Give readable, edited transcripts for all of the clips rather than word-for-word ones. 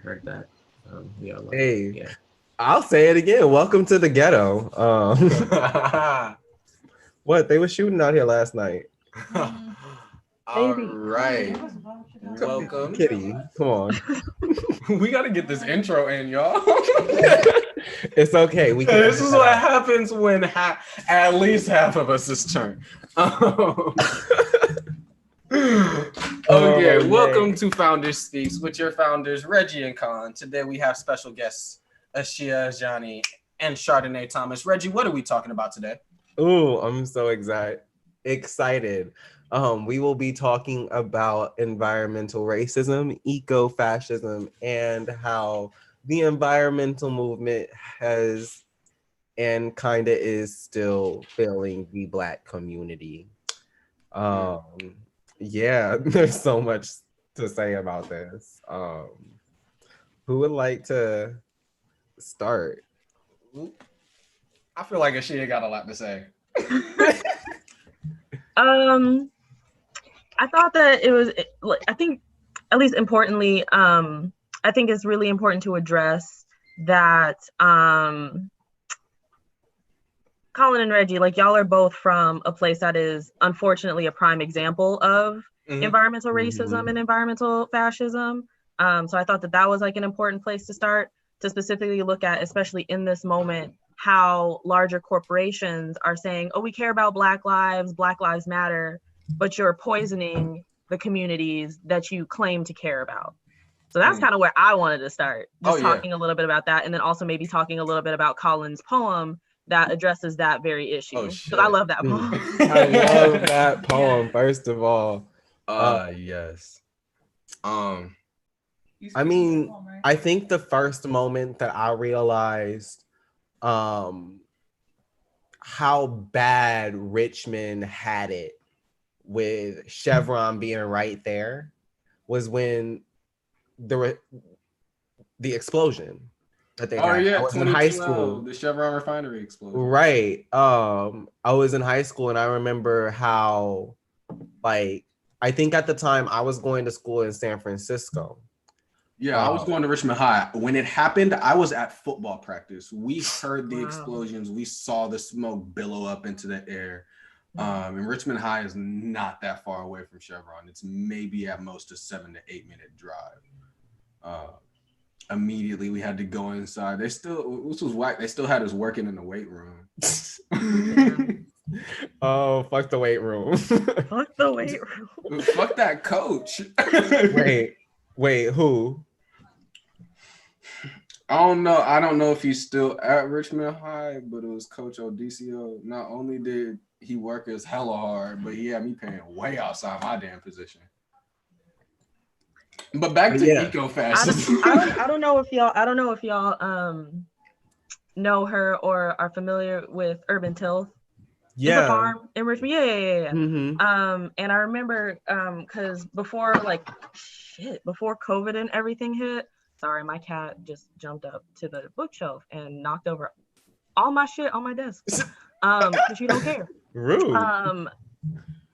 heard that. Yeah, like, Hey, yeah. I'll say it again. Welcome to the ghetto. What they were shooting out here last night? All right. Welcome. Kitty, come on. We got to get this intro in, y'all. It's okay. We can. This is what happens when at least half of us is turned. Okay, welcome to Founders Speaks with your founders, Reggie and Collin. Today we have special guests, Ashia Ajani and Chardonay Thomas. Reggie, what are we talking about today? Ooh, I'm so excited. We will be talking about environmental racism, ecofascism, and how the environmental movement has and kind of is still failing the Black community. Yeah, there's so much to say about this. Who would like to start? I feel like Ashia got a lot to say. I thought that it was, I think, at least importantly, I think it's really important to address that Collin and Reggie, like, y'all are both from a place that is unfortunately a prime example of environmental racism and environmental fascism. So I thought that that was like an important place to start, to specifically look at, especially in this moment, how larger corporations are saying, oh, we care about Black Lives Matter, but you're poisoning the communities that you claim to care about. So that's kind of where I wanted to start, just talking a little bit about that, and then also maybe talking a little bit about Collin's poem that addresses that very issue. Because I love that poem. I love that poem, first of all. Yes. I mean, I think the first moment that I realized how bad Richmond had it with Chevron being right there was when the explosion that they had. I was in high school. The Chevron refinery explosion. Right. I was in high school and I remember how, like, I think at the time I was going to school in San Francisco. Yeah, I was going to Richmond High. When it happened, I was at football practice. We heard the explosions. We saw the smoke billow up into the air. And Richmond High is not that far away from Chevron. It's maybe at most a 7 to 8 minute drive. Immediately, we had to go inside. This was whack. They still had us working in the weight room. Oh, fuck the weight room. Fuck the weight room. Fuck that coach. Wait, who? I don't know if he's still at Richmond High, but it was Coach Odicio. Not only did he work as hella hard, but he had me paying way outside my damn position. But back to ecofascism. I don't know if y'all know her or are familiar with Urban Tilth. Yeah. It's a farm in Richmond. Yeah. Mm-hmm. And I remember because before COVID and everything hit, sorry, my cat just jumped up to the bookshelf and knocked over all my shit on my desk. Because she don't care. Rude.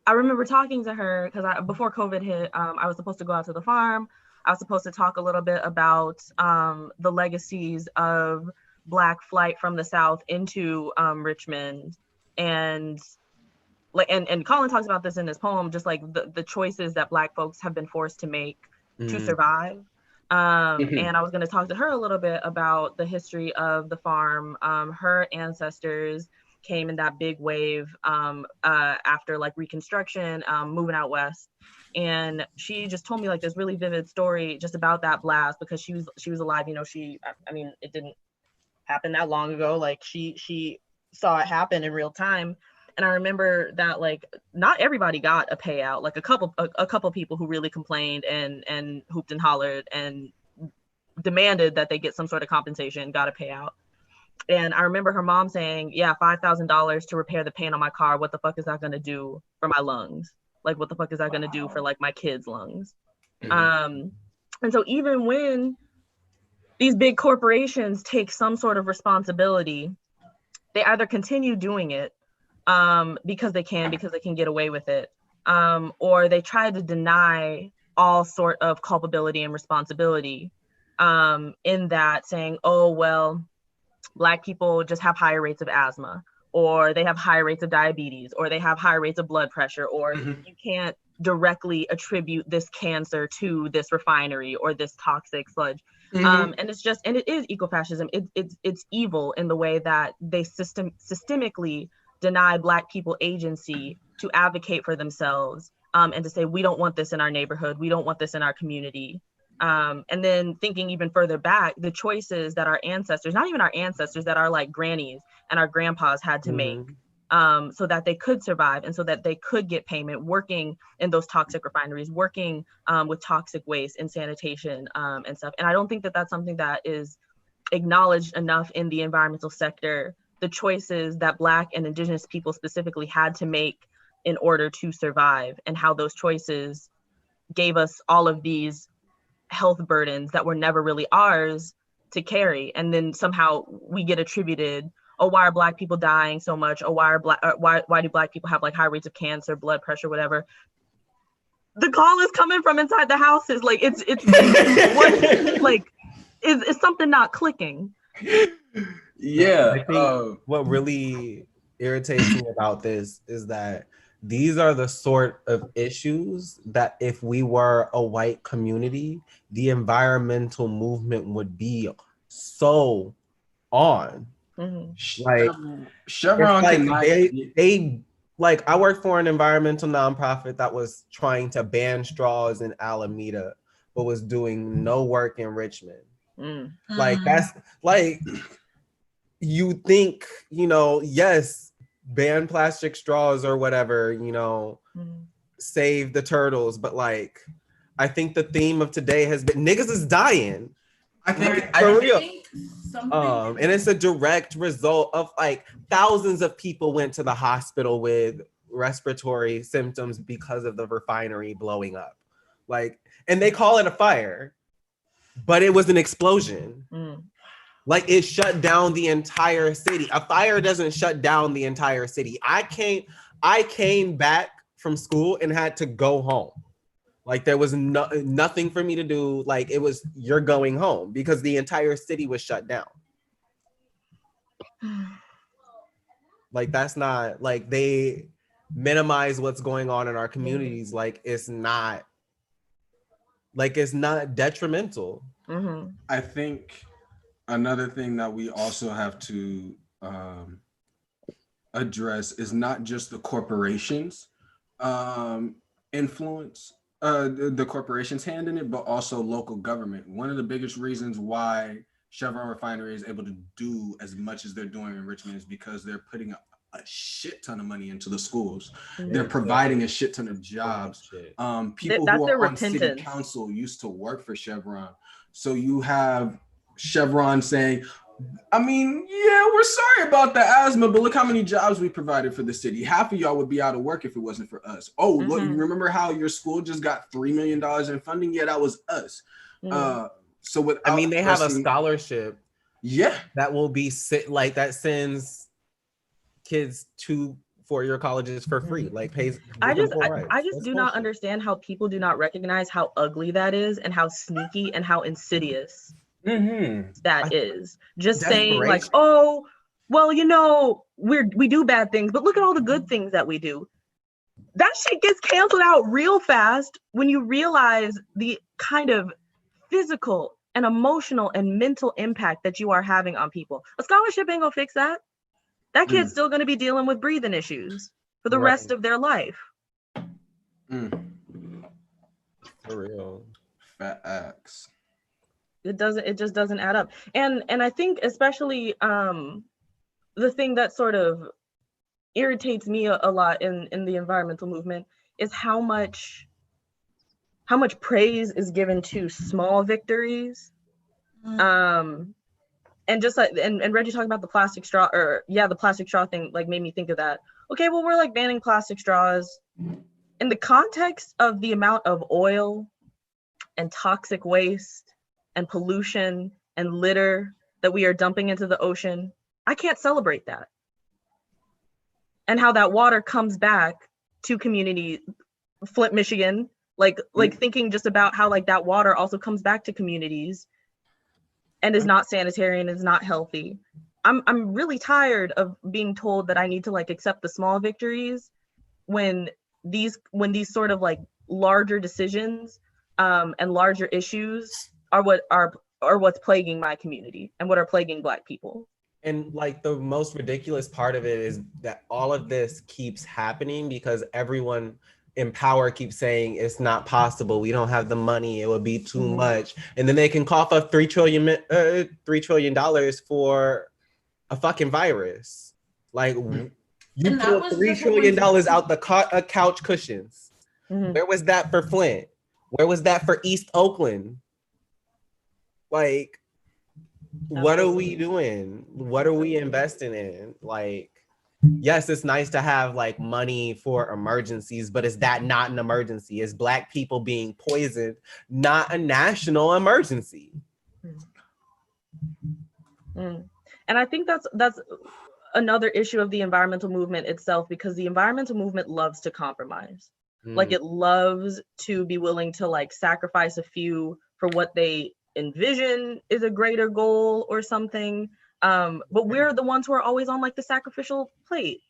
I remember talking to her because before COVID hit, I was supposed to go out to the farm. I was supposed to talk a little bit about the legacies of Black flight from the South into Richmond. And Collin talks about this in his poem, just like the choices that Black folks have been forced to make to survive. And I was going to talk to her a little bit about the history of the farm. Her ancestors came in that big wave after like Reconstruction, moving out west. And she just told me like this really vivid story just about that blast, because she was alive. You know, I mean, it didn't happen that long ago. Like she saw it happen in real time. And I remember that like not everybody got a payout. Like a couple people who really complained and hooped and hollered and demanded that they get some sort of compensation got a payout. And I remember her mom saying, yeah, $5,000 to repair the paint on my car. What the fuck is that going to do for my lungs? Like, what the fuck is that going to do for like my kids' lungs? And so even when these big corporations take some sort of responsibility, they either continue doing it because they can get away with it, or they try to deny all sort of culpability and responsibility in that saying, oh, well, Black people just have higher rates of asthma, or they have higher rates of diabetes, or they have higher rates of blood pressure, or you can't directly attribute this cancer to this refinery or this toxic sludge. And it's just, and it is ecofascism. It's evil in the way that they systemically deny Black people agency to advocate for themselves, and to say, we don't want this in our neighborhood, we don't want this in our community. And then thinking even further back, the choices that our ancestors, not even our ancestors, that our like grannies and our grandpas had to make, so that they could survive and so that they could get payment, working in those toxic refineries, working with toxic waste and sanitation and stuff. And I don't think that that's something that is acknowledged enough in the environmental sector, the choices that Black and Indigenous people specifically had to make in order to survive, and how those choices gave us all of these health burdens that were never really ours to carry. And then somehow we get attributed, oh, why are Black people dying so much? Oh, why do Black people have like high rates of cancer, blood pressure, whatever? The call is coming from inside the houses. Like it's what, like is something not clicking? Yeah. I think what really irritates me about this is that these are the sort of issues that if we were a white community, the environmental movement would be so on. Like Chevron, like they like, I worked for an environmental nonprofit that was trying to ban straws in Alameda, but was doing no work in Richmond. Like that's like, you think, you know, yes, ban plastic straws or whatever, you know, save the turtles, but like, I think the theme of today has been niggas is dying. I think for real. And it's a direct result of like thousands of people went to the hospital with respiratory symptoms because of the refinery blowing up. Like, and they call it a fire, but it was an explosion. Like, it shut down the entire city. A fire doesn't shut down the entire city. I came back from school and had to go home. Like, there was nothing for me to do. Like, it was, you're going home because the entire city was shut down. Like, that's not, like, they minimize what's going on in our communities. Like, it's not detrimental. I think another thing that we also have to address is not just the corporations' influence, the corporations' hand in it, but also local government. One of the biggest reasons why Chevron Refinery is able to do as much as they're doing in Richmond is because they're putting a shit ton of money into the schools. They're providing a shit ton of jobs. People who are on city council used to work for Chevron. So you have Chevron saying, I mean, yeah, we're sorry about the asthma, but look how many jobs we provided for the city. Half of y'all would be out of work if it wasn't for us. Oh, look, you remember how your school just got $3 million in funding? Yeah, that was us. So with, I mean, they have a scholarship. Yeah, that will be like that sends kids to four-year colleges for free. Like, pays. I just do not understand how people do not recognize how ugly that is and how sneaky and how insidious that is. Just saying like, oh, well, you know, we do bad things, but look at all the good things that we do. That shit gets canceled out real fast when you realize the kind of physical and emotional and mental impact that you are having on people. A scholarship ain't gonna fix that. That kid's still gonna be dealing with breathing issues for the rest of their life. For real. Fat axe. It just doesn't add up. And I think especially the thing that sort of irritates me a lot in the environmental movement is how much praise is given to small victories. And just like, and Reggie talking about the plastic straw, the plastic straw thing, like, made me think of that. Okay, well, we're like banning plastic straws. In the context of the amount of oil and toxic waste and pollution and litter that we are dumping into the ocean, I can't celebrate that. And how that water comes back to community, Flint, Michigan, like thinking just about how like that water also comes back to communities and is not sanitary and is not healthy. I'm really tired of being told that I need to like accept the small victories when these sort of like larger decisions and larger issues are what's plaguing my community and what are plaguing Black people. And like the most ridiculous part of it is that all of this keeps happening because everyone in power keeps saying it's not possible. We don't have the money. It would be too much. And then they can cough up $3 trillion for a fucking virus. Like you pulled $3 trillion out the couch cushions. Where was that for Flint? Where was that for East Oakland? Like, what are we doing? What are we investing in? Like, yes, it's nice to have like money for emergencies, but is that not an emergency? Is Black people being poisoned not a national emergency? And I think that's another issue of the environmental movement itself, because the environmental movement loves to compromise. Like it loves to be willing to like sacrifice a few for what they envision is a greater goal or something, but we're the ones who are always on like the sacrificial plate.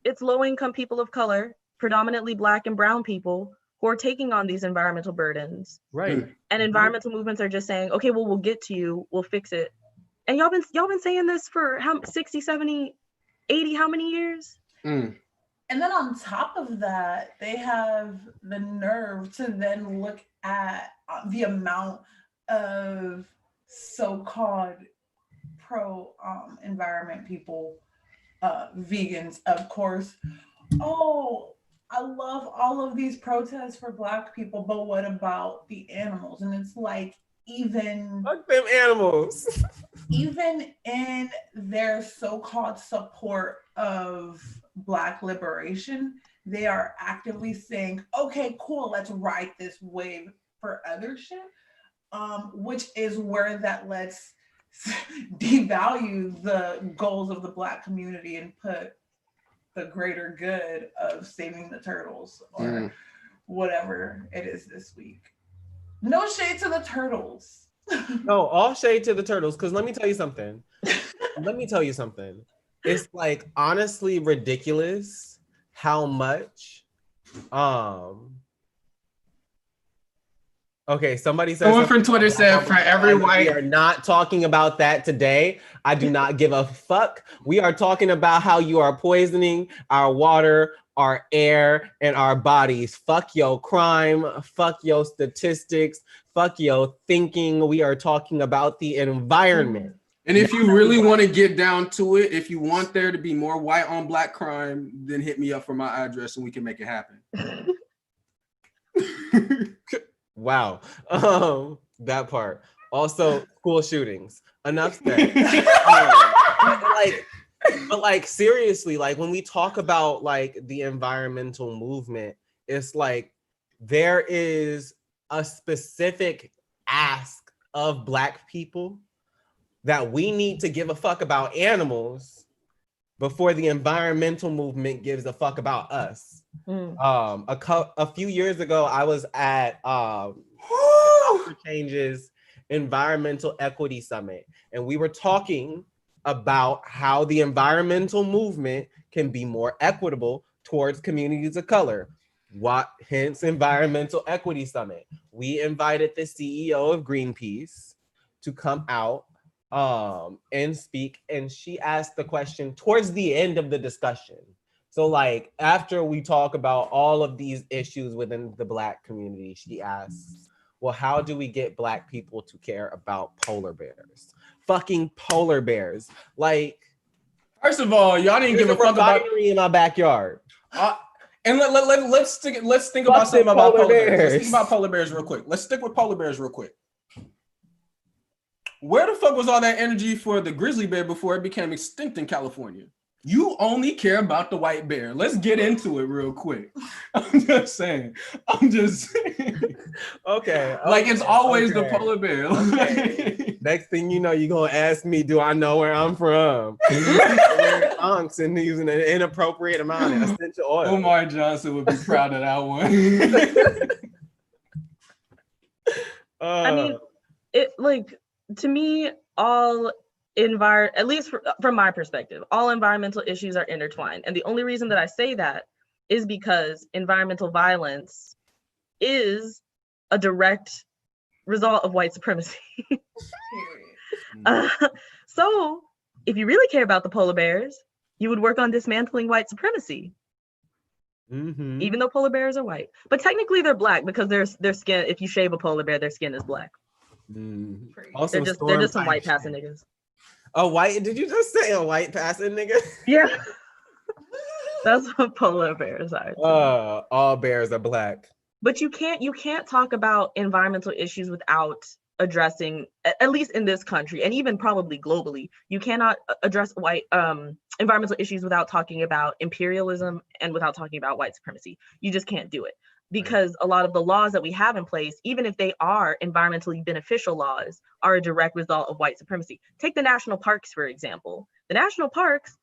It's low-income people of color, predominantly Black and brown people, who are taking on these environmental burdens, right? And environmental movements are just saying, okay, well, we'll get to you, we'll fix it. And y'all been saying this for 60, 70, 80 how many years? And then on top of that, they have the nerve to then look at the amount of so-called pro-environment people, vegans, of course. Oh, I love all of these protests for Black people, but what about the animals? And it's like, even fuck them animals. Even in their so-called support of Black liberation, they are actively saying, okay, cool, let's ride this wave for other shit, which is where that lets devalue the goals of the Black community and put the greater good of saving the turtles or whatever it is this week. No shade to the turtles. No, all shade to the turtles, because let me tell you something. It's like honestly ridiculous how much okay, somebody said someone from Twitter said for every white. We are not talking about that today. I do not give a fuck. We are talking about how you are poisoning our water, our air, and our bodies. Fuck your crime, fuck your statistics, fuck your thinking. We are talking about the environment. And if you really want to get down to it, if you want there to be more white on Black crime, then hit me up for my address and we can make it happen. Wow. That part. Also, school shootings. Enough said. But like seriously, like when we talk about like the environmental movement, it's like there is a specific ask of Black people that we need to give a fuck about animals before the environmental movement gives a fuck about us. A few years ago, I was at Change's Environmental Equity Summit, and we were talking about how the environmental movement can be more equitable towards communities of color. Hence Environmental Equity Summit. We invited the CEO of Greenpeace to come out and speak, and she asked the question towards the end of the discussion. So like after we talk about all of these issues within the Black community, she asks, well, how do we get Black people to care about polar bears? Fucking polar bears. Like, first of all, y'all didn't give a fuck about in my backyard. And let's think about something about polar bears. Let's think about polar bears real quick. Let's stick with polar bears real quick. Where the fuck was all that energy for the grizzly bear before it became extinct in California? You only care about the white bear. Let's get into it real quick. I'm just saying. Okay. Like it's always the polar bear. Okay. Next thing you know, you're gonna ask me, do I know where I'm from? Unks and using an inappropriate amount of essential oil. Omar Johnson would be proud of that one. I mean, it like to me, at least from my perspective, all environmental issues are intertwined. And the only reason that I say that is because environmental violence is a direct result of white supremacy. So if you really care about the polar bears, you would work on dismantling white supremacy. Even though polar bears are white, but technically they're black because their skin, if you shave a polar bear, their skin is black. Also, they're just some white passing niggas. A white? Did you just say a white passing nigga? Yeah. That's what polar bears are. All bears are black. But you can't talk about environmental issues without addressing, at least in this country and even probably globally, you cannot address white environmental issues without talking about imperialism and without talking about white supremacy. You just can't do it, because a lot of the laws that we have in place, even if they are environmentally beneficial laws, are a direct result of white supremacy. Take the national parks, for example. The national parks,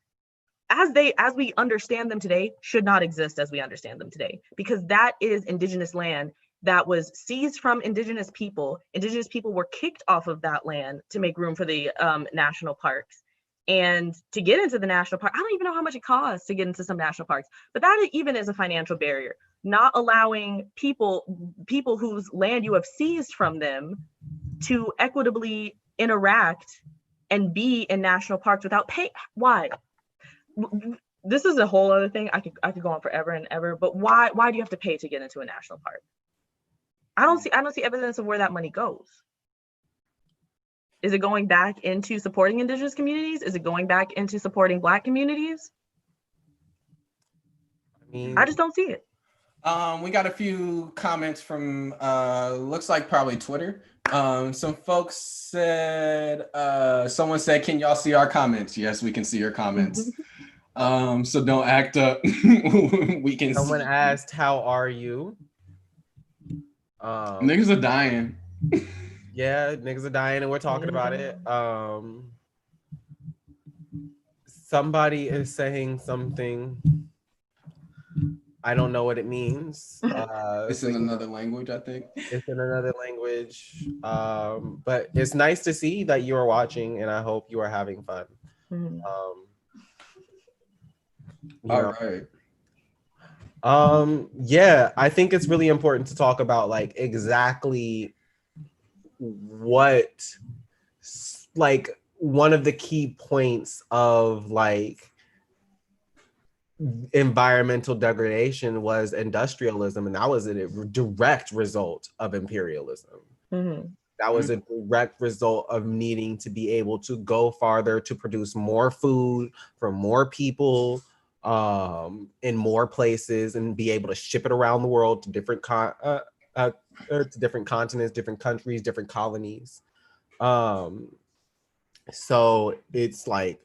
as we understand them today, should not exist as we understand them today, because that is indigenous land that was seized from indigenous people. Indigenous people were kicked off of that land to make room for the national parks. And to get into the national park, I don't even know how much it costs to get into some national parks, but that even is a financial barrier. Not allowing people whose land you have seized from them to equitably interact and be in national parks without pay. Why? This is a whole other thing. I could go on forever and ever, but why do you have to pay to get into a national park? I don't see evidence of where that money goes. Is it going back into supporting indigenous communities? Is it going back into supporting Black communities? I just don't see it. We got a few comments from looks like probably Twitter. Some folks said, someone said, "Can y'all see our comments?" Yes, we can see your comments. So don't act up. We can. Someone asked, "How are you?" Niggas are dying. Yeah, niggas are dying, and we're talking about it. Somebody is saying something. I don't know what it means. It's in another language, I think. It's in another language. But it's nice to see that you are watching, and I hope you are having fun. All right. Yeah, I think it's really important to talk about like exactly what, like, one of the key points of like environmental degradation was industrialism, and that was a direct result of imperialism. That was a direct result of needing to be able to go farther to produce more food for more people in more places, and be able to ship it around the world to different different continents, different countries, different colonies. So it's like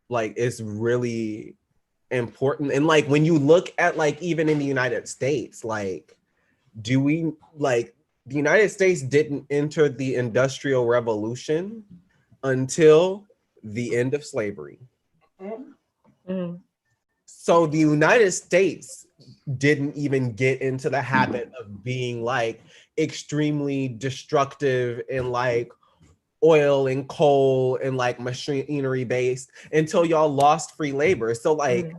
it's really important. And like when you look at like even in the United States, like the United States didn't enter the Industrial Revolution until the end of slavery. So the United States didn't even get into the habit of being like extremely destructive and like oil and coal and like machinery based until y'all lost free labor. So like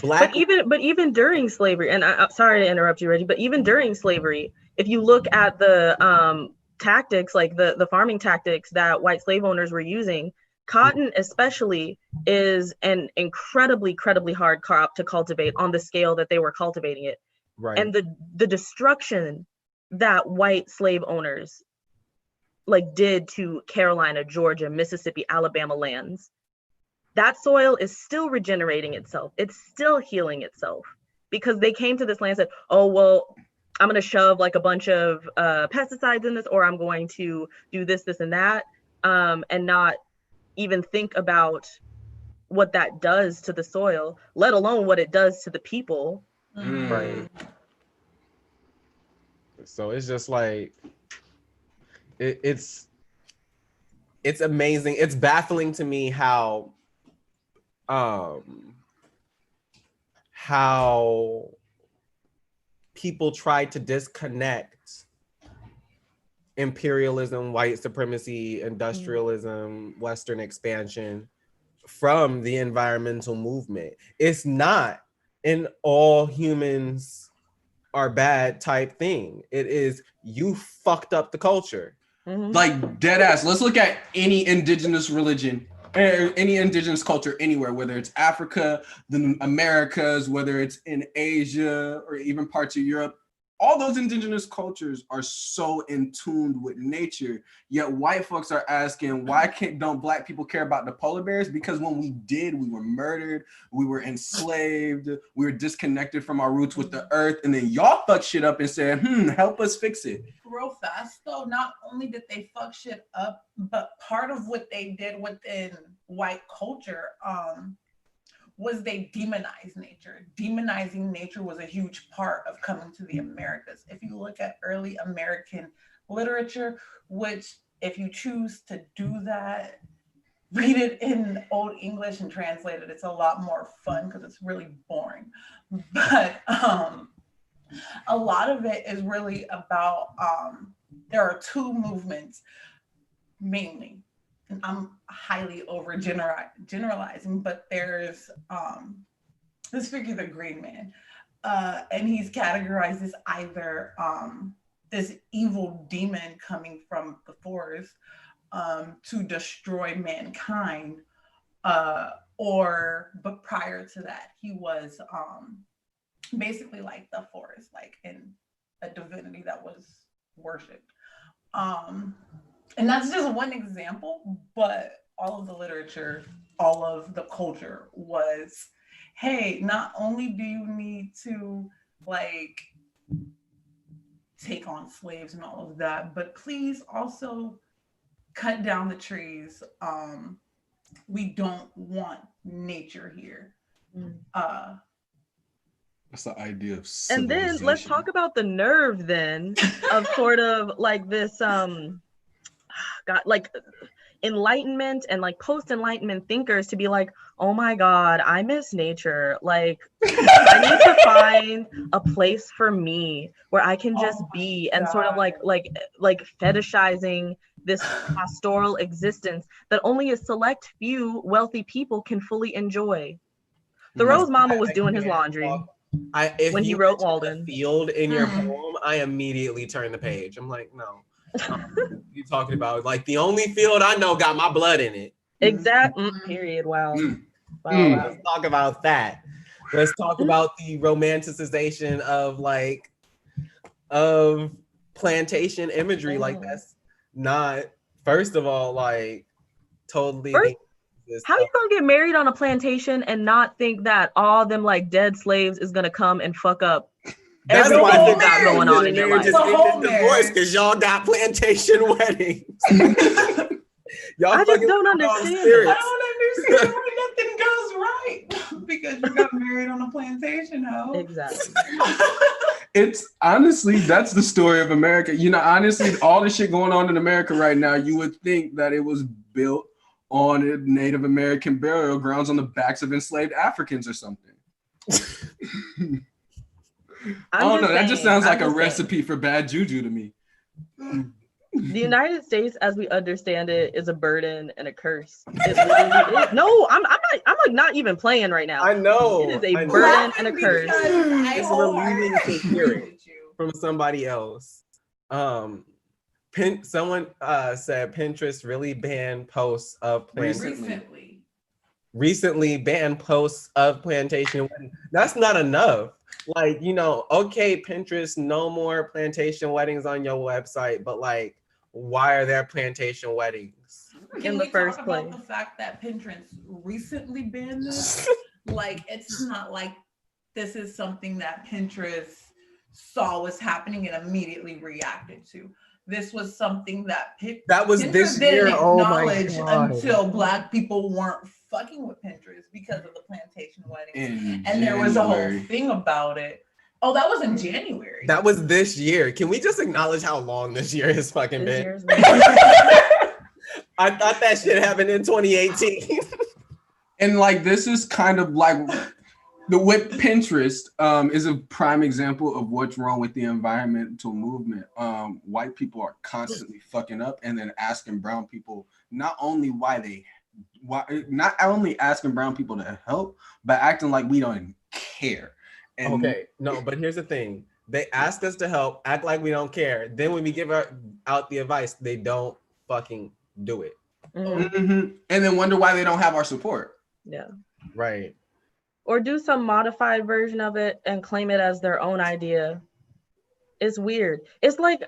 Black, but even during slavery, and I'm sorry to interrupt you, Reggie, but even during slavery, if you look at the tactics, like the farming tactics that white slave owners were using, cotton especially is an incredibly hard crop to cultivate on the scale that they were cultivating it. Right. And the destruction that white slave owners like did to Carolina, Georgia, Mississippi, Alabama lands, that soil is still regenerating itself. It's still healing itself, because they came to this land and said, oh, well, I'm going to shove like a bunch of pesticides in this, or I'm going to do this, and that, and not even think about what that does to the soil, let alone what it does to the people. Right. So it's just like, it's amazing. It's baffling to me how people try to disconnect imperialism, white supremacy, industrialism, Western expansion from the environmental movement. It's not an all humans are bad type thing. It is you fucked up the culture. Like dead ass. Let's look at any indigenous religion, any indigenous culture anywhere, whether it's Africa, the Americas, whether it's in Asia or even parts of Europe. All those indigenous cultures are so in tune with nature, yet white folks are asking, why don't black people care about the polar bears? Because when we did, we were murdered, we were enslaved, we were disconnected from our roots with the earth, and then y'all fucked shit up and said, help us fix it. Real fast though, not only did they fuck shit up, but part of what they did within white culture, was they demonized nature. Demonizing nature was a huge part of coming to the Americas. If you look at early American literature, which if you choose to do that, read it in Old English and translate it, it's a lot more fun because it's really boring. But a lot of it is really about, there are two movements mainly. And I'm highly over generalizing, but there's this figure, the Green Man, and he's categorized as either this evil demon coming from the forest to destroy mankind, but prior to that, he was basically like the forest, like in a divinity that was worshipped. And that's just one example, but all of the literature, all of the culture was, hey, not only do you need to like take on slaves and all of that, but please also cut down the trees. We don't want nature here. That's the idea of civilization. And then let's talk about the nerve then of sort of like this like enlightenment and like post-enlightenment thinkers to be like, oh my God, I miss nature. Like I need to find a place for me where I can just be and sort of like fetishizing this pastoral existence that only a select few wealthy people can fully enjoy. Thoreau's mama was doing his laundry when he wrote Walden. Field in your poem, I immediately turn the page. I'm like, no. You talking about like the only field I know got my blood in it. Exactly. Period. Wow. Let's talk about that. Let's talk about the romanticization of plantation imagery. Like that's not, first of all, like totally. How you gonna get married on a plantation and not think that all them like dead slaves is gonna come and fuck up That's everything why you got going on in your life? Just divorce because y'all got plantation weddings. Y'all I just don't understand. I don't understand why nothing goes right because you got married on a plantation, ho. Exactly. It's honestly, that's the story of America. You know, honestly, all the shit going on in America right now, you would think that it was built on Native American burial grounds on the backs of enslaved Africans or something. I don't know. That just sounds like a recipe for bad juju to me. The United States, as we understand it, is a burden and a curse. It really is. No, I'm like not even playing right now. I know. It is a burden and a curse. It's relieving to hear it from somebody else. Someone said Pinterest really banned posts of recently banned posts of plantation weddings. That's not enough. Like, you know, okay, Pinterest, no more plantation weddings on your website, but like, why are there plantation weddings in the first place? About the fact that Pinterest recently banned this, like, it's not like this is something that Pinterest saw was happening and immediately reacted to. This was something that Pinterest this year. Didn't acknowledge until Black people weren't fucking with Pinterest because of the plantation weddings. And there was a whole thing about it. Oh, that was in January. That was this year. Can we just acknowledge how long this year has fucking been? I thought that shit happened in 2018. And like, this is kind of like, With Pinterest is a prime example of what's wrong with the environmental movement. White people are constantly fucking up and then asking brown people not only not only asking brown people to help, but acting like we don't care. And okay, no, but here's the thing. They ask us to help, act like we don't care. Then when we give out the advice, they don't fucking do it. and then wonder why they don't have our support. Yeah. Right. Or do some modified version of it and claim it as their own idea. It's weird. It's like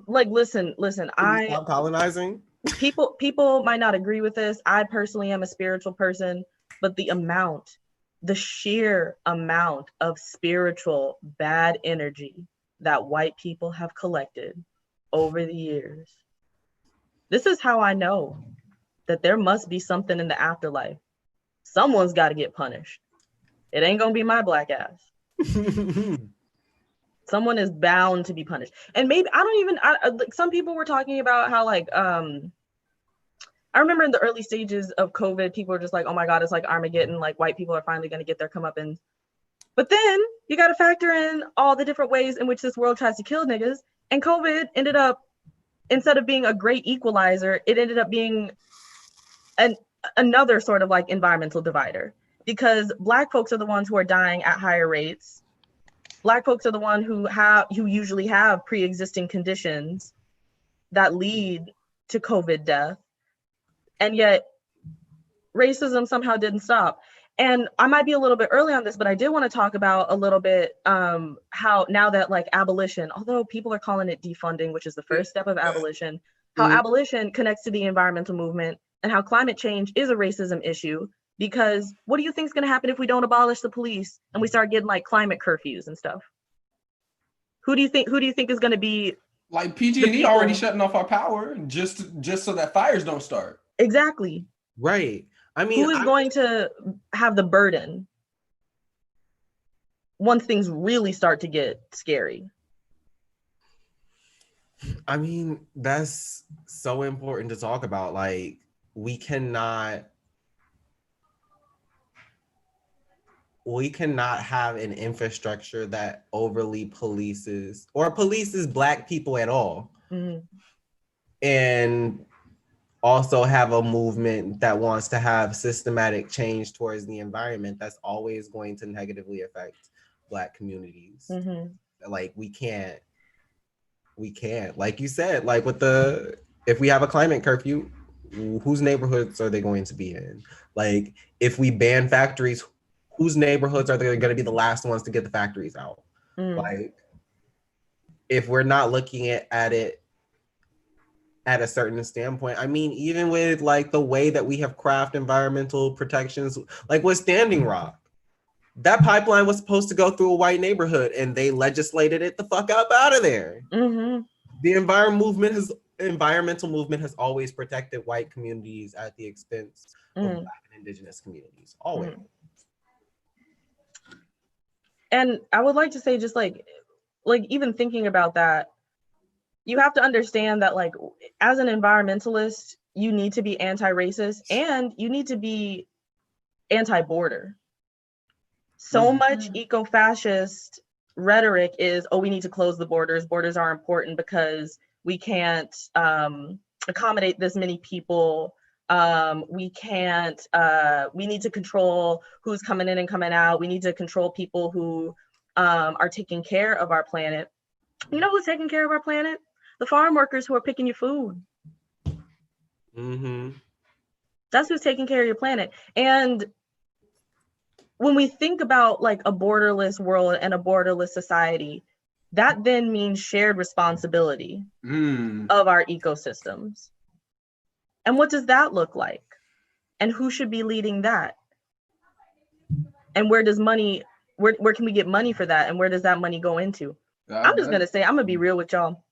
listen, Stop colonizing. People might not agree with this. I personally am a spiritual person, but the sheer amount of spiritual bad energy that white people have collected over the years. This is how I know that there must be something in the afterlife. Someone's got to get punished. It ain't gonna be my black ass. Someone is bound to be punished. And maybe some people were talking about how I remember in the early stages of COVID, people were just like, oh my God, it's like Armageddon, like white people are finally gonna get their comeuppance. But then you gotta factor in all the different ways in which this world tries to kill niggas. And COVID ended up, instead of being a great equalizer, it ended up being another sort of like environmental divider. Because Black folks are the ones who are dying at higher rates. Black folks are the ones who usually have pre-existing conditions that lead to COVID death. And yet racism somehow didn't stop. And I might be a little bit early on this, but I did want to talk about a little bit how now that like abolition, although people are calling it defunding, which is the first step of abolition, how abolition connects to the environmental movement and how climate change is a racism issue. Because what do you think is going to happen if we don't abolish the police and we start getting like climate curfews and stuff? Who do you think is going to be like PG&E already shutting off our power just so that fires don't start? Exactly. Right. I mean, who is going to have the burden once things really start to get scary? I mean, that's so important to talk about. Like, we cannot have an infrastructure that overly polices Black people at all. And also have a movement that wants to have systematic change towards the environment that's always going to negatively affect Black communities. Like we can't, like you said, like if we have a climate curfew, whose neighborhoods are they going to be in? Like if we ban factories, whose neighborhoods are they going to be the last ones to get the factories out? Like if we're not looking at it at a certain standpoint. I mean, even with like the way that we have crafted environmental protections, like with Standing Rock, that pipeline was supposed to go through a white neighborhood and they legislated it the fuck up out of there. The environmental movement has always protected white communities at the expense of Black and Indigenous communities, always. And I would like to say, just like even thinking about that, you have to understand that like as an environmentalist, you need to be anti-racist and you need to be anti-border. So much eco-fascist rhetoric is, oh, we need to close the borders. Borders are important because we can't accommodate this many people. We need to control who's coming in and coming out. We need to control people who are taking care of our planet. You know who's taking care of our planet? The farm workers who are picking your food. That's who's taking care of your planet. And when we think about like a borderless world and a borderless society, that then means shared responsibility of our ecosystems. And what does that look like? And who should be leading that? And where can we get money for that? And where does that money go into? I'm just gonna say, I'm gonna be real with y'all.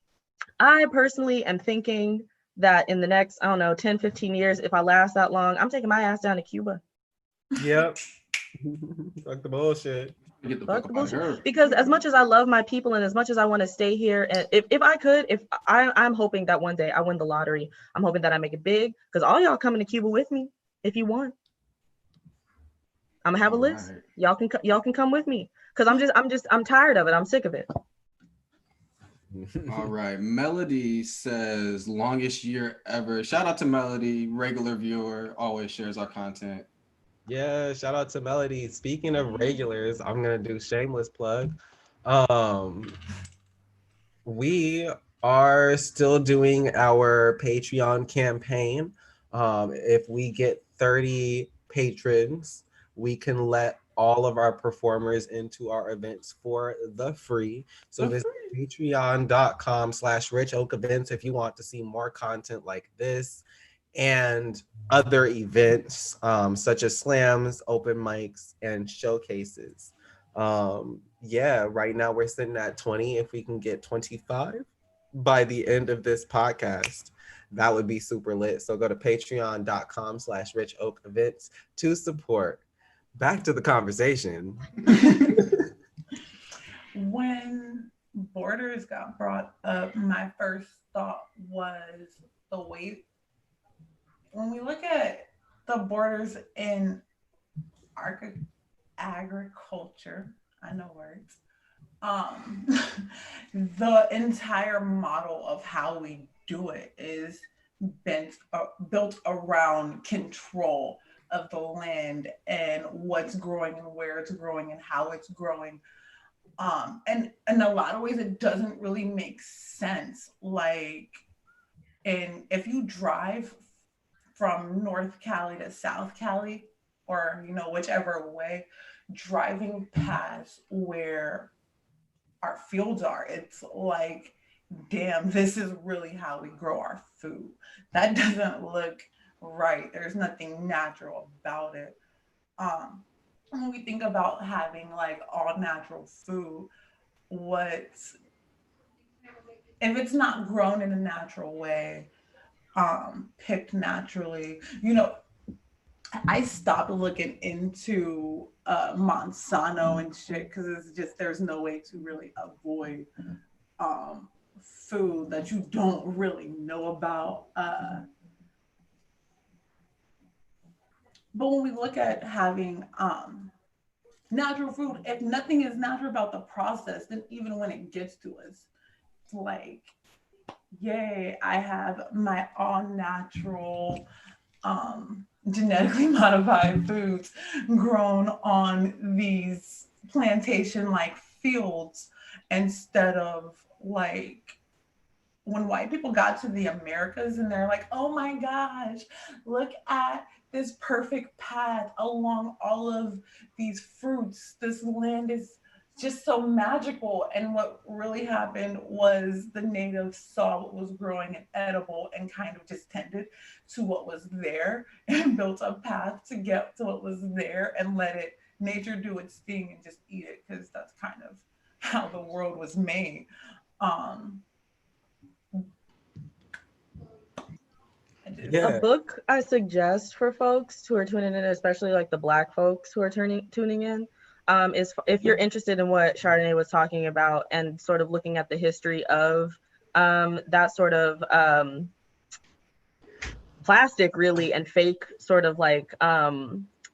I personally am thinking that in the next, 10, 15 years, if I last that long, I'm taking my ass down to Cuba. Yep. Fuck the bullshit. Get the fuck up out of here. Because as much as I love my people and as much as I want to stay here, and I'm hoping that one day I win the lottery. I'm hoping that I make it big because all y'all coming to Cuba with me if you want. I'm gonna have a All list. right. Y'all can come with me because I'm tired of it. I'm sick of it. All right. Melody says longest year ever. Shout out to Melody, regular viewer, always shares our content. Yeah, shout out to Melody. Speaking of regulars, I'm gonna do shameless plug. We are still doing our Patreon campaign. If we get 30 patrons, we can let all of our performers into our events for the free. So visit patreon.com/Rich Oak Events if you want to see more content like this and other events such as slams, open mics, and showcases. Yeah, right now we're sitting at 20. If we can get 25 by the end of this podcast, that would be super lit. So go to patreon.com/Rich Oak Events to support. Back to the conversation. When borders got brought up, my first thought was the weight. When we look at the borders in agriculture, I know words, the entire model of how we do it is built around control of the land and what's growing and where it's growing and how it's growing. And in a lot of ways, it doesn't really make sense. Like, and if you drive from North Cali to South Cali, or whichever way, driving past where our fields are, it's like, damn, this is really how we grow our food. That doesn't look right. There's nothing natural about it. When we think about having like all natural food, what's if it's not grown in a natural way, picked naturally, I stopped looking into Monsanto and shit because it's just there's no way to really avoid food that you don't really know about. But when we look at having natural food, if nothing is natural about the process, then even when it gets to us, it's like, yay, I have my all natural genetically modified foods grown on these plantation like fields, instead of like when white people got to the Americas and they're like, oh my gosh, look at this perfect path along all of these fruits. This land is just so magical. And what really happened was the natives saw what was growing and edible and kind of just tended to what was there and built a path to get to what was there and let it nature do its thing and just eat it, because that's kind of how the world was made. A book I suggest for folks who are tuning in, especially like the Black folks who are tuning in, is if you're interested in what Chardonay was talking about and sort of looking at the history of that sort of plastic really and fake sort of like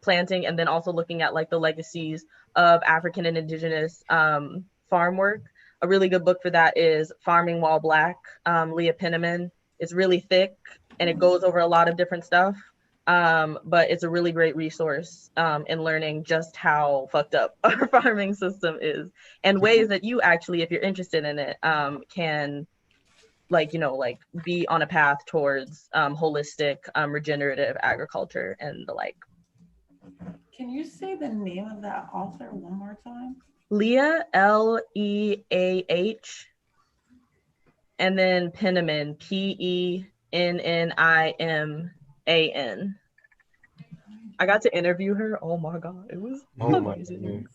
planting, and then also looking at like the legacies of African and indigenous farm work. A really good book for that is Farming While Black, Leah Penniman. It's really thick and it goes over a lot of different stuff. But it's a really great resource in learning just how fucked up our farming system is, and ways that you actually, if you're interested in it, can be on a path towards holistic, regenerative agriculture and the like. Can you say the name of that author one more time? Leah, Leah, and then Penniman, Penniman. I got to interview her. Oh my god, it was amazing.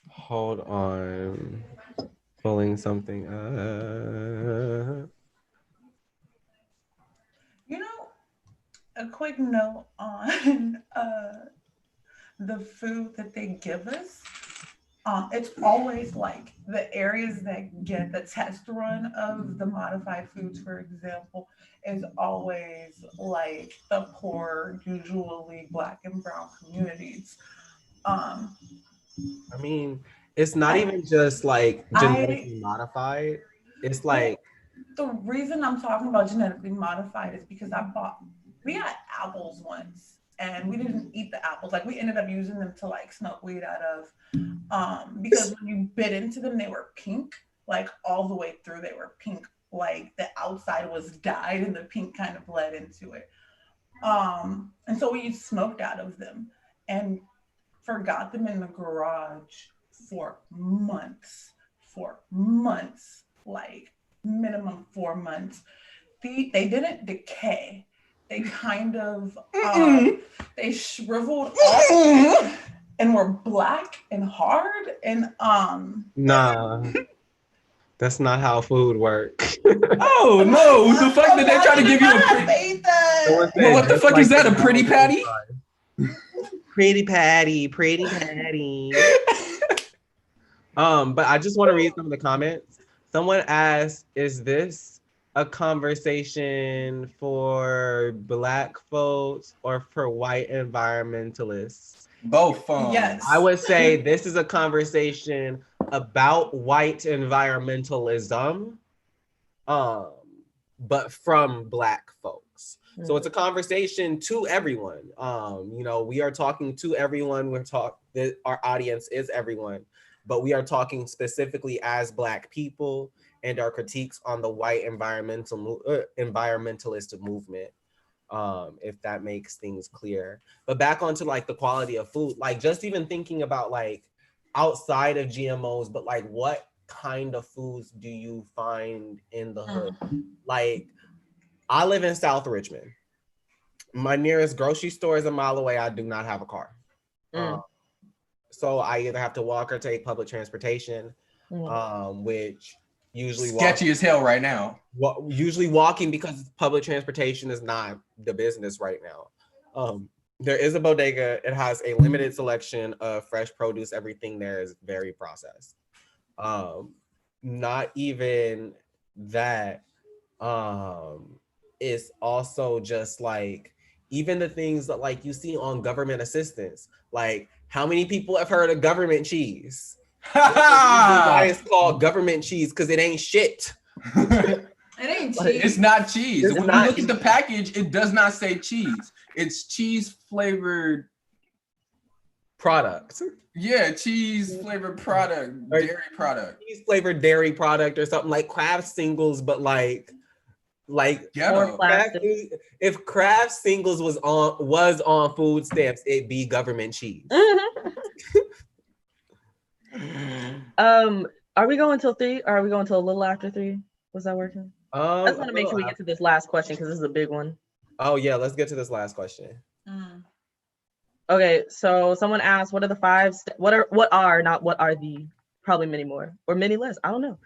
Hold on, pulling something up. A quick note on the food that they give us. It's always like the areas that get the test run of the modified foods, for example, is always like the poor, usually Black and brown communities. Um, I mean, it's not even just like genetically modified. It's like the reason I'm talking about genetically modified is because we got apples once and we didn't eat the apples. Like we ended up using them to like smoke weed out of. Because when you bit into them, they were pink, like all the way through, they were pink. Like the outside was dyed and the pink kind of bled into it. And so we smoked out of them and forgot them in the garage for months, like minimum 4 months. They didn't decay. They kind of, they shriveled up and were black and hard and nah, that's not how food works. Oh no! The fuck did they try to give you a pretty? Well, what the fuck is that? A pretty patty? Pretty patty. But I just want to read some of the comments. Someone asked, "Is this a conversation for Black folks or for white environmentalists?" Both. Yes. I would say this is a conversation about white environmentalism, but from Black folks. So it's a conversation to everyone. We are talking to everyone. Our audience is everyone, but we are talking specifically as Black people and our critiques on the white environmentalist movement. If that makes things clear. But back onto like the quality of food, like just even thinking about like outside of GMOs, but like what kind of foods do you find in the hood? Like I live in South Richmond. My nearest grocery store is a mile away. I do not have a car. So I either have to walk or take public transportation, which usually sketchy as hell right now. Usually walking because public transportation is not the business right now. There is a bodega. It has a limited selection of fresh produce. Everything there is very processed. Not even that. It's also just like even the things that like you see on government assistance. Like how many people have heard of government cheese? Why it's called government cheese? Because it ain't shit. It ain't cheese. It's not cheese. When you look at the package, it does not say cheese. It's cheese flavored product. Yeah, cheese flavored product, dairy product. Cheese flavored dairy product or something like Kraft Singles, but like if Kraft Singles was on food stamps, it'd be government cheese. Are we going till 3 or are we going till a little after 3? Was that working? I just want to make sure we get to this last question because this is a big one. Oh yeah, let's get to this last question. Okay, so someone asked, what are the 5 what are the, probably many more or many less, I don't know.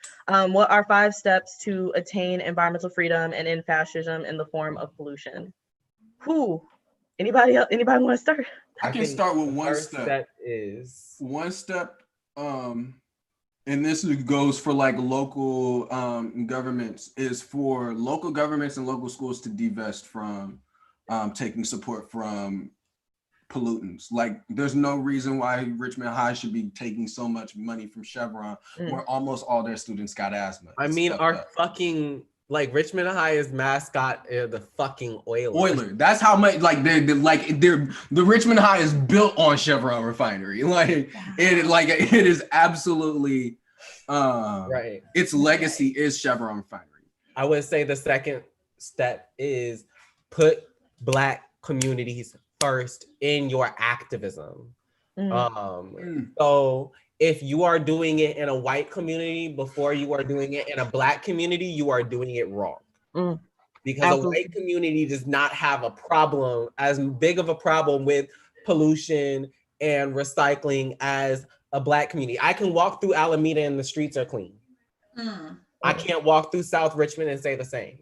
What are 5 steps to attain environmental freedom and end fascism in the form of pollution? Anybody else? Anybody want to start? I can start with one step. One step, and this goes for like local governments, is for local governments and local schools to divest from taking support from pollutants. Like there's no reason why Richmond High should be taking so much money from Chevron where almost all their students got asthma. I mean, fucking like Richmond High's mascot is the fucking Oiler. That's how much the Richmond High is built on Chevron refinery. It is absolutely right. Its legacy is Chevron refinery. I would say the second step is put Black communities first in your activism. So if you are doing it in a white community before you are doing it in a Black community, you are doing it wrong. Because a white community does not have a problem, as big of a problem with pollution and recycling as a Black community. I can walk through Alameda and the streets are clean. I can't walk through South Richmond and say the same.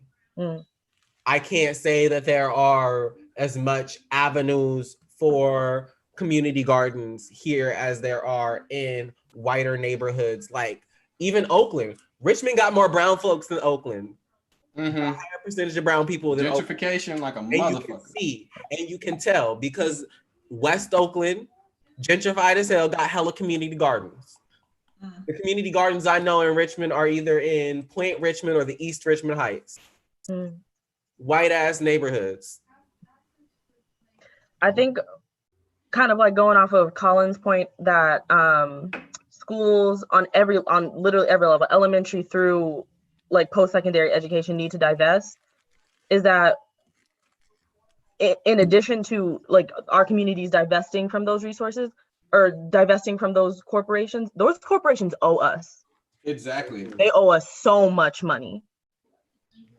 I can't say that there are as much avenues for community gardens here as there are in whiter neighborhoods, like even Oakland. Richmond got more brown folks than Oakland. Mm-hmm. A higher percentage of brown people than Gentrification, Oakland. like a And you can motherfucker. see, and you can tell because West Oakland, gentrified as hell, got hella community gardens. The community gardens I know in Richmond are either in Point Richmond or the East Richmond Heights. White ass neighborhoods. I think kind of like going off of Collin's point that schools on literally every level, elementary through like post-secondary education, need to divest, is that in addition to like our communities divesting from those resources or divesting from those corporations owe us. Exactly. They owe us so much money.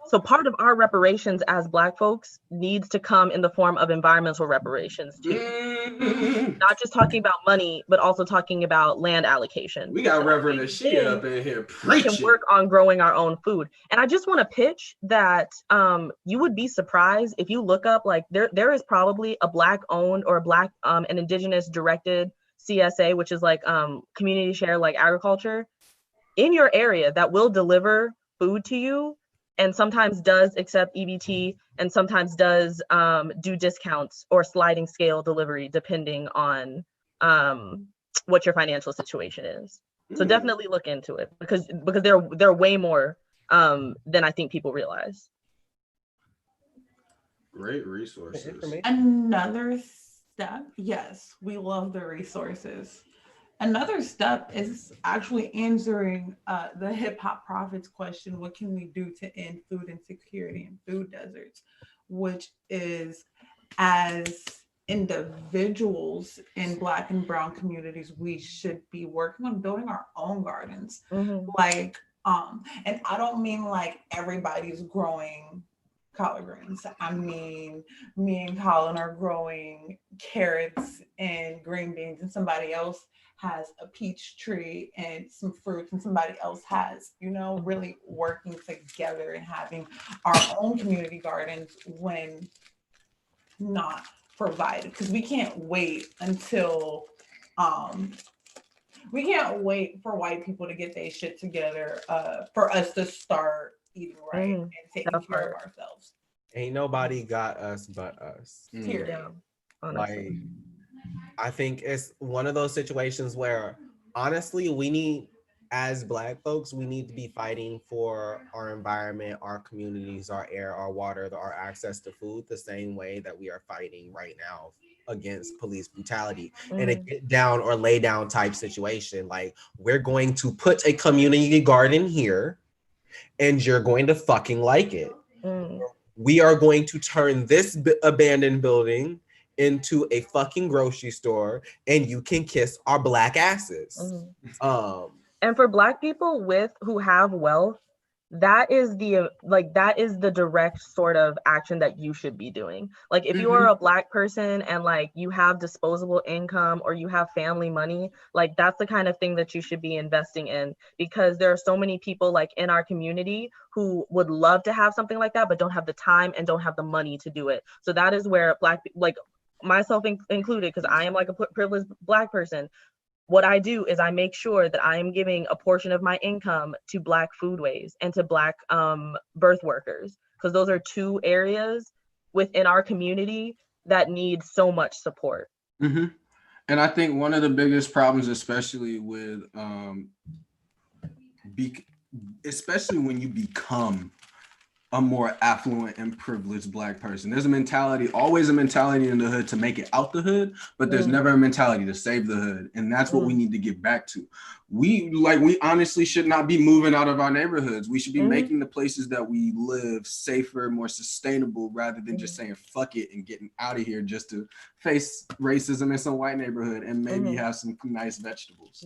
So part of our reparations as Black folks needs to come in the form of environmental reparations too. Not just talking about money, but also talking about land allocation. We got Reverend Ashia up in here preaching. We can work on growing our own food. And I just want to pitch that you would be surprised if you look up, like there is probably a Black owned or a Black and Indigenous directed CSA, which is like community share, like agriculture in your area that will deliver food to you, and sometimes does accept EBT, and sometimes does do discounts or sliding scale delivery depending on what your financial situation is. So definitely look into it because they're way more than I think people realize. Great resources. Another step, yes, we love the resources. Another step is actually answering the Hip Hop Prophets question, what can we do to end food insecurity and food deserts? Which is, as individuals in Black and Brown communities, we should be working on building our own gardens. Like, and I don't mean like everybody's growing collard greens. I mean, me and Collin are growing carrots and green beans, and somebody else has a peach tree and some fruits, and somebody else has, really working together and having our own community gardens when not provided. Because we can't wait until, we can't wait for white people to get their shit together for us to start eating right and taking care of ourselves. Ain't nobody got us but us. Yeah, like, I think it's one of those situations where honestly we need, as Black folks, we need to be fighting for our environment, our communities, our air, our water, our access to food, the same way that we are fighting right now against police brutality in a get down or lay down type situation. Like, we're going to put a community garden here and you're going to fucking like it. We are going to turn this abandoned building into a fucking grocery store and you can kiss our Black asses. And for Black people who have wealth, that is the direct sort of action that you should be doing. Like, if you are a Black person and like you have disposable income or you have family money, like that's the kind of thing that you should be investing in, because there are so many people like in our community who would love to have something like that but don't have the time and don't have the money to do it. So that is where Black, like myself included, because I am like a privileged Black person, what I do is I make sure that I am giving a portion of my income to Black foodways and to Black birth workers, because those are two areas within our community that need so much support. And I think one of the biggest problems, especially with, especially when you become a more affluent and privileged Black person, there's always a mentality in the hood to make it out the hood, but there's never a mentality to save the hood. And that's what we need to get back to. We honestly should not be moving out of our neighborhoods. We should be making the places that we live safer, more sustainable, rather than just saying fuck it and getting out of here just to face racism in some white neighborhood and maybe have some nice vegetables.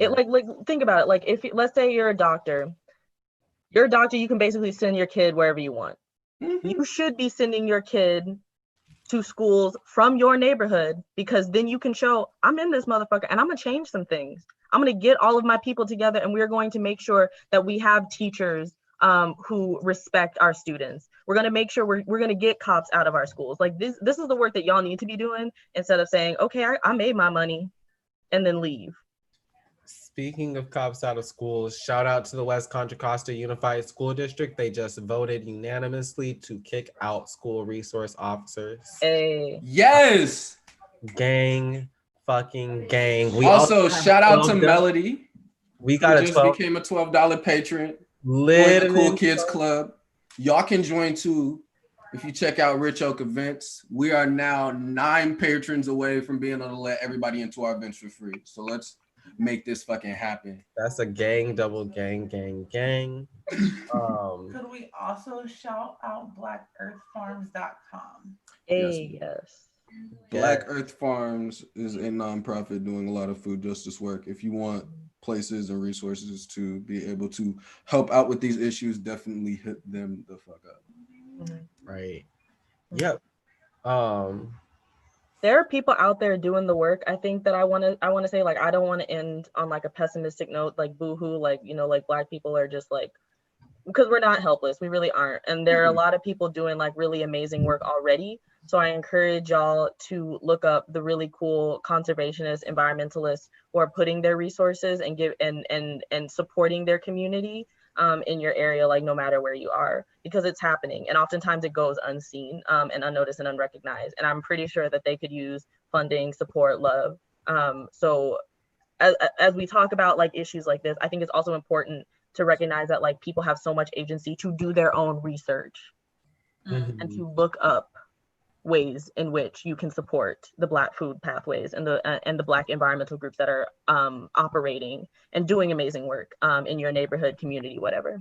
It like think about it. Like, if let's say you're a doctor, you can basically send your kid wherever you want. You should be sending your kid to schools from your neighborhood, because then you can show, I'm in this motherfucker and I'm gonna change some things. I'm gonna get all of my people together and we're going to make sure that we have teachers who respect our students. We're gonna make sure we're gonna get cops out of our schools. Like, this is the work that y'all need to be doing, instead of saying, okay, I made my money and then leave. Speaking of cops out of schools, shout out to the West Contra Costa Unified School District. They just voted unanimously to kick out school resource officers. Hey. Yes. Gang, fucking gang. We also shout out to $12. Melody. We got who a just 12 became a $12 patron. Join lit the Cool Kids Club. Y'all can join too. If you check out Rich Oak Events, we are now 9 patrons away from being able to let everybody into our events for free. So let's make this fucking happen. That's a gang, double gang, gang, gang. Could we also shout out blackearthfarms.com? Hey, yes. Black Earth Farms is a nonprofit doing a lot of food justice work. If you want places and resources to be able to help out with these issues, definitely hit them the fuck up. Right. Yep. There are people out there doing the work. I think that I want to say, like, I don't want to end on like a pessimistic note, like boohoo, like, you know, like Black people are just like, because we're not helpless. We really aren't. And there are a lot of people doing like really amazing work already. So I encourage y'all to look up the really cool conservationists, environmentalists who are putting their resources and and supporting their community in your area, like no matter where you are, because it's happening. And oftentimes it goes unseen and unnoticed and unrecognized. And I'm pretty sure that they could use funding, support, love. So as we talk about like issues like this, I think it's also important to recognize that like people have so much agency to do their own research and to look up ways in which you can support the Black food pathways and the Black environmental groups that are operating and doing amazing work in your neighborhood, community, whatever.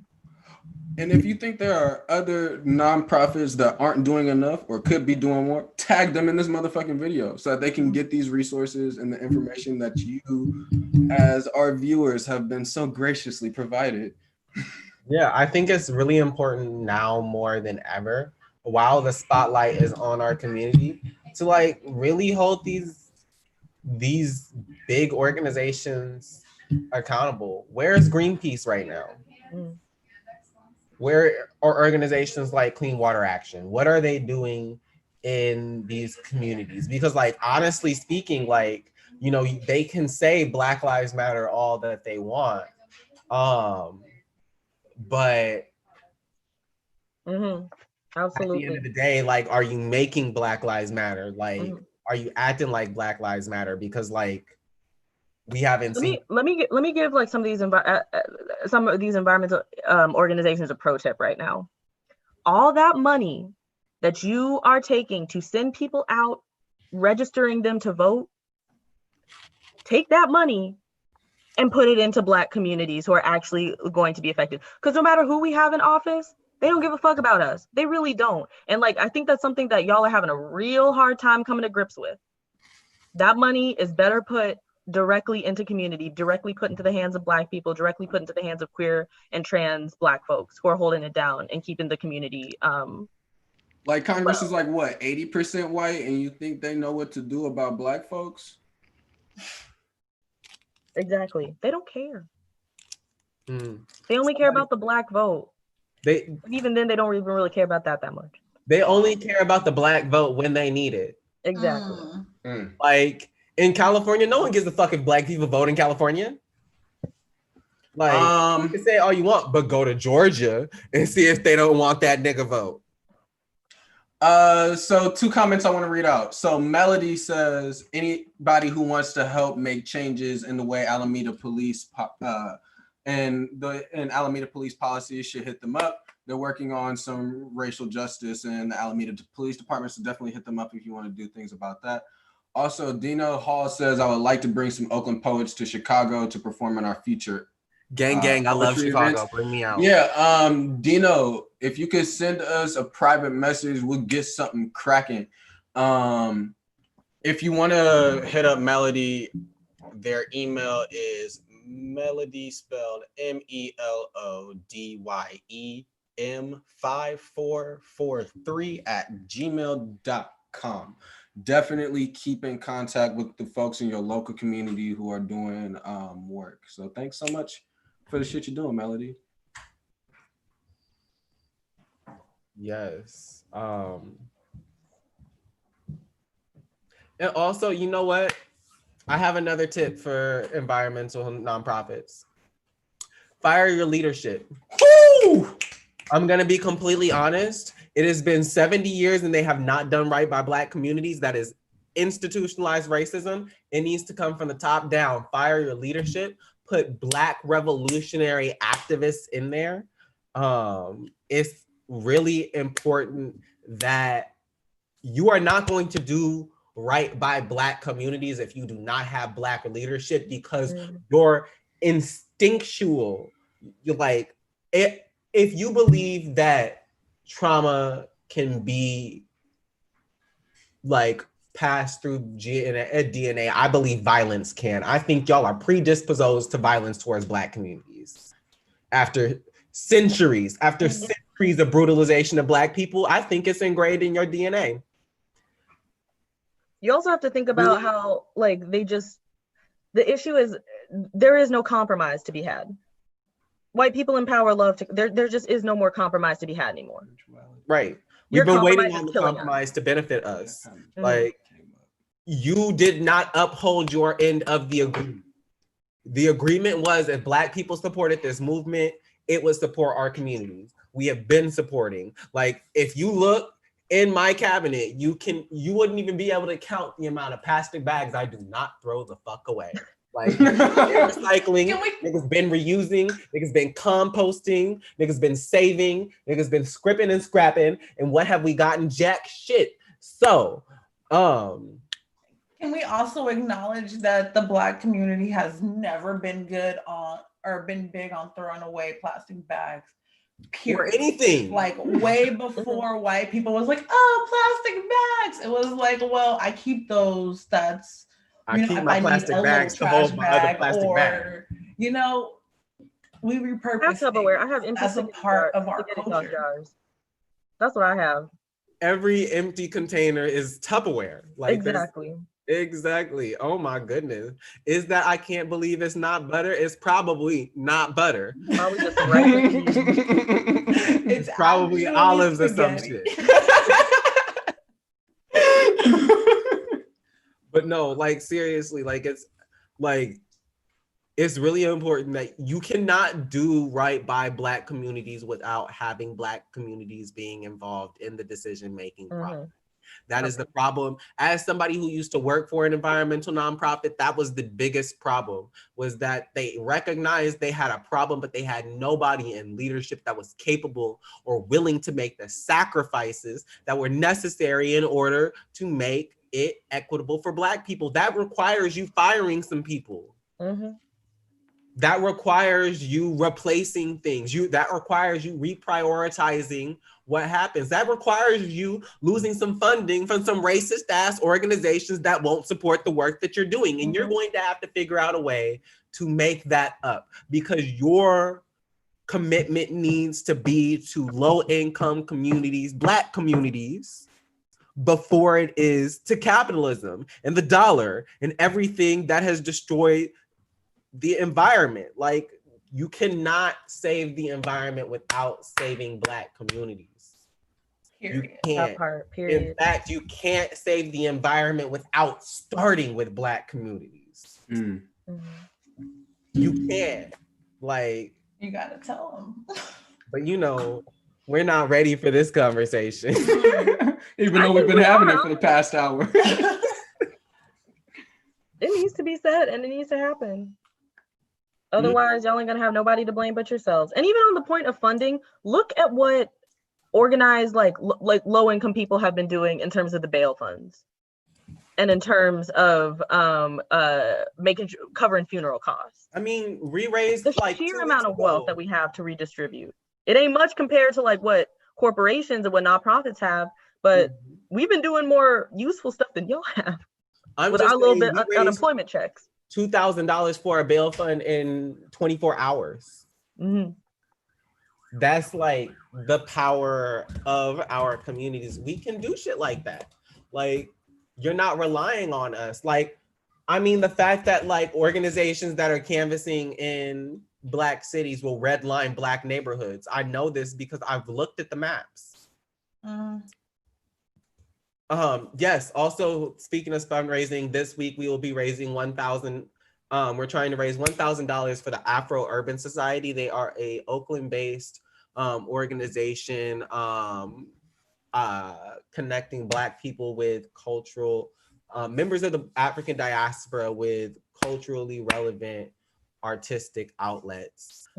And if you think there are other nonprofits that aren't doing enough or could be doing more, tag them in this motherfucking video so that they can get these resources and the information that you, as our viewers, have been so graciously provided. Yeah, I think it's really important now more than ever, while the spotlight is on our community, to like really hold these big organizations accountable. Where's Greenpeace right now? Where are organizations like Clean Water Action? What are they doing in these communities? Because like, honestly speaking, like, you know, they can say Black Lives Matter all that they want. But Absolutely. at the end of the day, like, are you making Black Lives Matter? Like, are you acting like Black Lives Matter? Because like, we haven't seen. Let me give like some of these environmental organizations a pro tip right now. All that money that you are taking to send people out, registering them to vote, take that money and put it into Black communities who are actually going to be affected. Because no matter who we have in office, they don't give a fuck about us. They really don't. And like, I think that's something that y'all are having a real hard time coming to grips with. That money is better put directly into community, directly put into the hands of Black people, directly put into the hands of queer and trans Black folks who are holding it down and keeping the community. Like Congress is like what, 80% white, and you think they know what to do about Black folks? Exactly. They don't care. They only care about the Black vote. Even then, they don't even really care about that much. They only care about the Black vote when they need it. Exactly. Like in California, no one gives a fuck if Black people vote in California. Like, you can say all you want, but go to Georgia and see if they don't want that nigga vote. So 2 comments I want to read out. So Melody says, anybody who wants to help make changes in the way Alameda police and Alameda police policies should hit them up. They're working on some racial justice in the Alameda Police Department, so definitely hit them up if you want to do things about that. Also, Dino Hall says, I would like to bring some Oakland poets to Chicago to perform in our future. Gang, I love Chicago. Events. Bring me out. Yeah, Dino, if you could send us a private message, we'll get something cracking. If you want to hit up Melody, their email is Melody spelled MELODYEM5443@gmail.com. Definitely keep in contact with the folks in your local community who are doing work. So thanks so much for the shit you're doing, Melody. Yes. And also, you know what? I have another tip for environmental nonprofits. Fire your leadership. Woo! I'm going to be completely honest. It has been 70 years and they have not done right by Black communities. That is institutionalized racism. It needs to come from the top down. Fire your leadership. Put Black revolutionary activists in there. It's really important that you are not going to do right by Black communities if you do not have Black leadership, because you're instinctual. You're like, if you believe that trauma can be like passed through DNA, I believe violence can. I think y'all are predisposed to violence towards Black communities. After centuries of brutalization of Black people, I think it's ingrained in your DNA. You also have to think about how, like, the issue is there is no compromise to be had. White people in power love to, there just is no more compromise to be had anymore. Right. We've been waiting on the compromise to benefit us. Like, you did not uphold your end of the agreement. The agreement was if Black people supported this movement, it would support our communities. We have been supporting. Like, if you look in my cabinet, you wouldn't even be able to count the amount of plastic bags I do not throw the fuck away. Like, recycling, niggas been reusing, niggas been composting, niggas been saving, niggas been scripping and scrapping, and what have we gotten? Jack shit. So, can we also acknowledge that the Black community has never been good on or been big on throwing away plastic bags? Period. Or anything. Like, way before white people was like, oh, plastic bags. It was like, well, I keep those. That's, I keep my plastic bags to hold my other plastic bag. You know, we repurpose. I have Tupperware. I have empty as a part of our culture. Jars. That's what I have. Every empty container is Tupperware. Like, exactly. Exactly. Oh my goodness. Is that I can't believe it's not butter? It's probably not butter. Probably just it's probably olives or some shit. But no, like, seriously, like, it's really important that you cannot do right by Black communities without having Black communities being involved in the decision-making process. That is the problem. As somebody who used to work for an environmental nonprofit, that was the biggest problem, was that they recognized they had a problem, but they had nobody in leadership that was capable or willing to make the sacrifices that were necessary in order to make it equitable for Black people. That requires you firing some people. That requires you replacing things. That requires you reprioritizing what happens. That requires you losing some funding from some racist ass organizations that won't support the work that you're doing. And you're going to have to figure out a way to make that up, because your commitment needs to be to low income communities, Black communities, before it is to capitalism and the dollar and everything that has destroyed the environment. Like, you cannot save the environment without saving Black communities. Period. You can't. That part, period. In fact, you can't save the environment without starting with Black communities. You can't. Like, you gotta tell them. But you know, we're not ready for this conversation. Even though we've been having it for the past hour. It needs to be said and it needs to happen. Otherwise, y'all ain't gonna have nobody to blame but yourselves. And even on the point of funding, look at what organized like low-income people have been doing in terms of the bail funds and in terms of covering funeral costs. I mean, we raised the sheer amount of wealth that we have to redistribute. It ain't much compared to like what corporations and what nonprofits have, but we've been doing more useful stuff than y'all have. With our little bit of unemployment checks. $2,000 for a bail fund in 24 hours. That's like the power of our communities. We can do shit like that. Like, you're not relying on us. Like, I mean, the fact that like organizations that are canvassing in Black cities will redline Black neighborhoods. I know this because I've looked at the maps. Yes. Also, speaking of fundraising, this week we will be raising $1,000. We're trying to raise $1,000 for the Afro Urban Society. They are a Oakland-based organization connecting Black people with cultural members of the African diaspora with culturally relevant artistic outlets.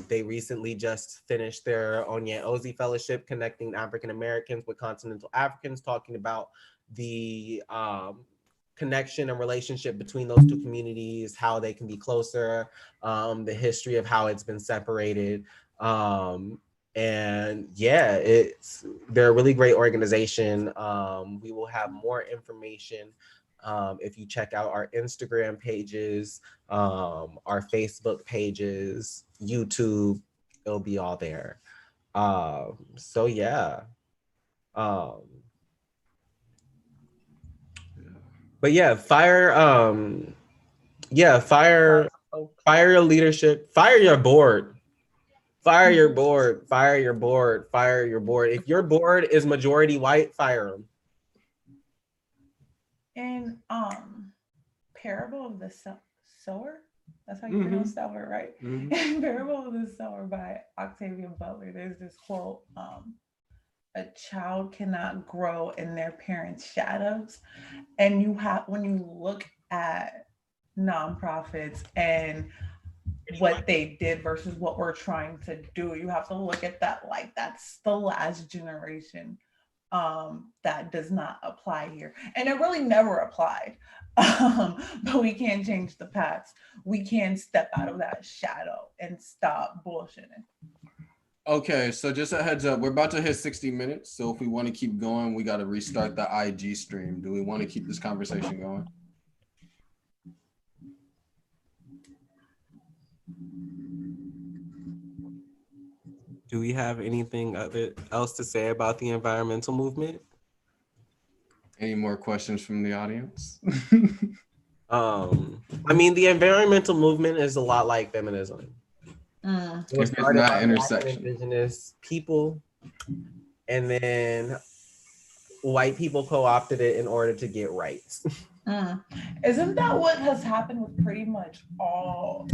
They recently just finished their Onye Ozi Fellowship, connecting African Americans with continental Africans, talking about the connection and relationship between those two communities, how they can be closer, the history of how it's been separated. And yeah, they're a really great organization. We will have more information if you check out our Instagram pages, our Facebook pages, YouTube, it'll be all there. So yeah. But yeah, fire your leadership, fire your board. Fire your board, fire your board, fire your board. If your board is majority white, fire them. In Parable of the Sower, that's how you pronounce that word, right? In Parable of the Sower by Octavia Butler, there's this quote, a child cannot grow in their parents' shadows. And when you look at nonprofits and what they did versus what we're trying to do, you have to look at that like that's the last generation that does not apply here, and it really never applied. But we can't change the past. We can step out of that shadow and stop bullshitting. Okay, so just a heads up, we're about to hit 60 minutes, so if we want to keep going, we got to restart the IG stream. Do we want to keep this conversation going? Do we have anything else to say about the environmental movement? Any more questions from the audience? I mean, the environmental movement is a lot like feminism. It was If it's started not by intersection. Indigenous people, and then white people co-opted it in order to get rights. Isn't that what has happened with pretty much all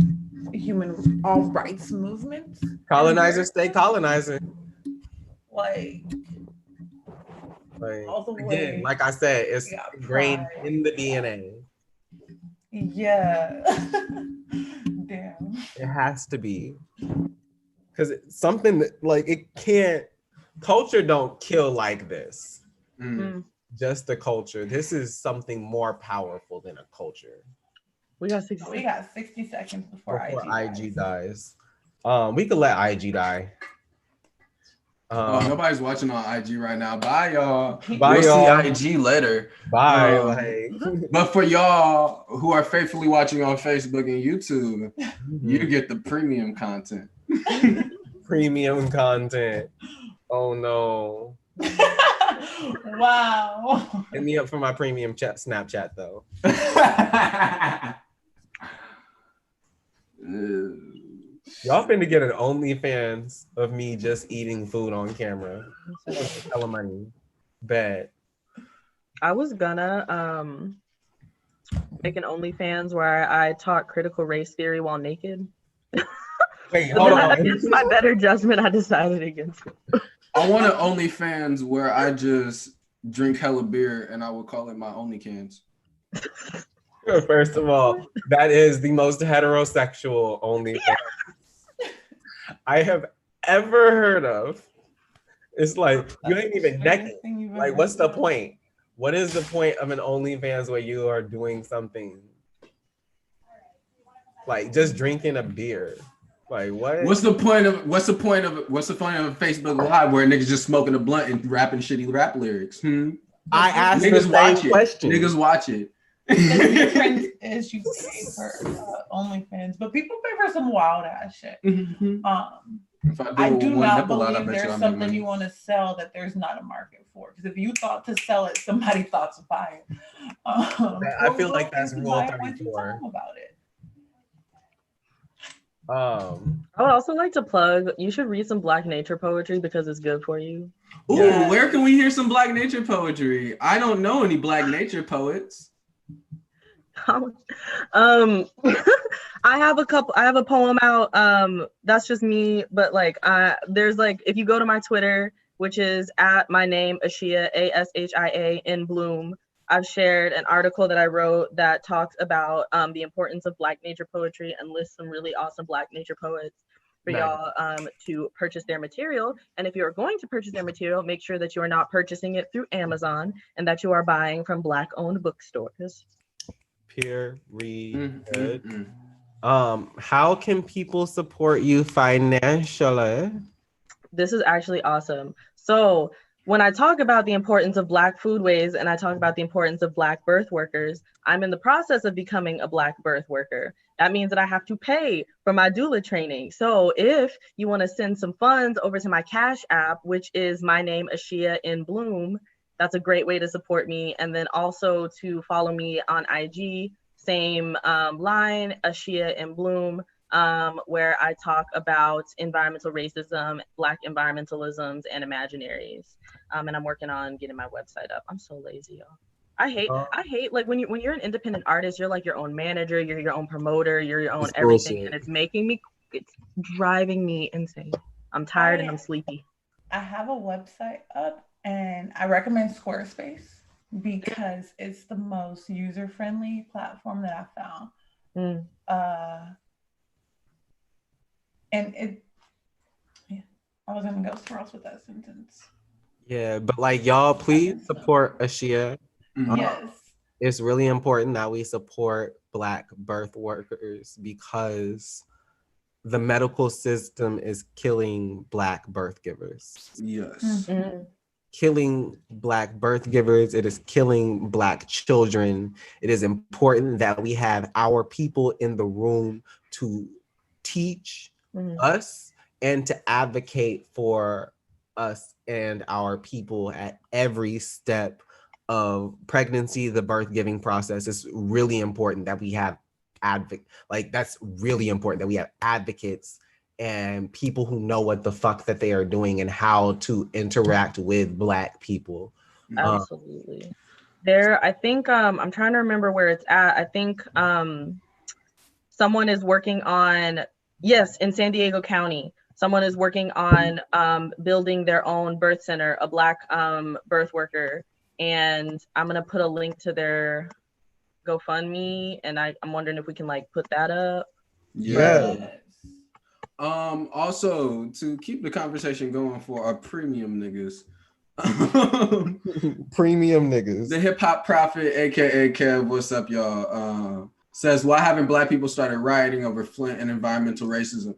rights movements? Colonizers stay colonizing. Like all the way. Again, like I said, it's ingrained in the DNA. Yeah. Damn. It has to be. Because it's something that, like, it can't, culture don't kill like this. Just the culture. This is something more powerful than a culture. We got 60 seconds before IG dies. We could let IG die. Nobody's watching on IG right now. Bye, y'all. Bye, we'll y'all. see IG later. Bye. But for y'all who are faithfully watching on Facebook and YouTube, you get the premium content. Premium content. Oh no. Wow. Hit me up for my premium Snapchat though. Y'all finna get an OnlyFans of me just eating food on camera. Hella money. Bet. I was gonna make an OnlyFans where I taught critical race theory while naked. Wait, hold on. Against my better judgment, I decided against it. I want an OnlyFans where I just drink hella beer and I would call it my OnlyCans. First of all, that is the most heterosexual OnlyFans I have ever heard of. It's like, you ain't even naked. Like, what's the point? What is the point of an OnlyFans where you are doing something like just drinking a beer? Like, what? What's the point of a Facebook Live where niggas just smoking a blunt and rapping shitty rap lyrics? I asked niggas the same question. Niggas watch it. The difference is you pay for OnlyFans, but people pay for some wild ass shit. I do not believe there's something you want to sell that there's not a market for. Because if you thought to sell it, somebody thought to buy it. I feel like that's Rule 34. About it. Um, I would also like to plug, you should read some Black nature poetry because it's good for you. Ooh, Yeah. where can we hear some Black nature poetry? I don't know any Black nature poets. I have a poem out. That's just me, but like there's like, if you go to my Twitter, which is at my name, Ashia, Ashia in Bloom, I've shared an article that I wrote that talks about the importance of Black nature poetry and lists some really awesome Black nature poets for Nice. y'all to purchase their material. And if you're going to purchase their material, make sure that you are not purchasing it through Amazon and that you are buying from Black-owned bookstores. Period. How can people support you financially? This is actually awesome. So when I talk about the importance of Black foodways and I talk about the importance of Black birth workers, I'm in the process of becoming a Black birth worker. That means that I have to pay for my doula training. So if you want to send some funds over to my Cash App, which is my name, Ashia in Bloom, that's a great way to support me. And then also to follow me on IG, same line, Ashia in Bloom. Where I talk about environmental racism, Black environmentalisms, and imaginaries. And I'm working on getting my website up. I'm so lazy, y'all. I hate like when you're an independent artist, you're like your own manager, you're your own promoter, you're your own It's everything, bullshit. and it's driving me insane. I'm tired and I'm sleepy. I have a website up, and I recommend Squarespace because it's the most user-friendly platform that I found. And I was gonna go somewhere else with that sentence. Yeah, but like y'all, please support Ashia. Yes. It's really important that we support Black birth workers because the medical system is killing Black birth givers. Yes. Killing Black birth givers. It is killing Black children. It is important that we have our people in the room to teach us and to advocate for us and our people at every step of pregnancy, the birth giving process. It's really important that we have that's really important that we have advocates and people who know what the fuck that they are doing and how to interact with Black people. Absolutely. I think I'm trying to remember where it's at. I think someone is working on, yes, in San Diego County, someone is working on building their own birth center, a Black birth worker. And I'm going to put a link to their GoFundMe. And I'm wondering if we can like put that up. Yeah. Also, to keep the conversation going for our premium niggas. Premium niggas. The hip hop prophet, aka Kev, what's up, y'all? Says, why haven't Black people started rioting over Flint and environmental racism?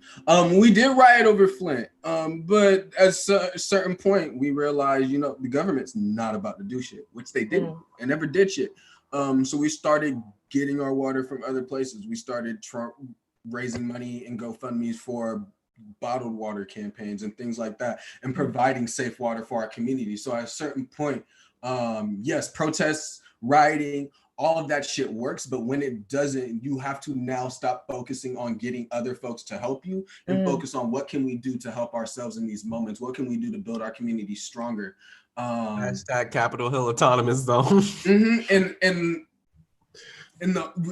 We did riot over Flint, but at a certain point, we realized, the government's not about to do shit, which they didn't and never did shit. So we started getting our water from other places. We started raising money and GoFundMes for bottled water campaigns and things like that, and providing safe water for our community. So at a certain point, yes, protests, rioting, all of that shit works, but when it doesn't, you have to now stop focusing on getting other folks to help you and focus on what can we do to help ourselves in these moments? What can we do to build our community stronger? Hashtag Capitol Hill Autonomous Zone. And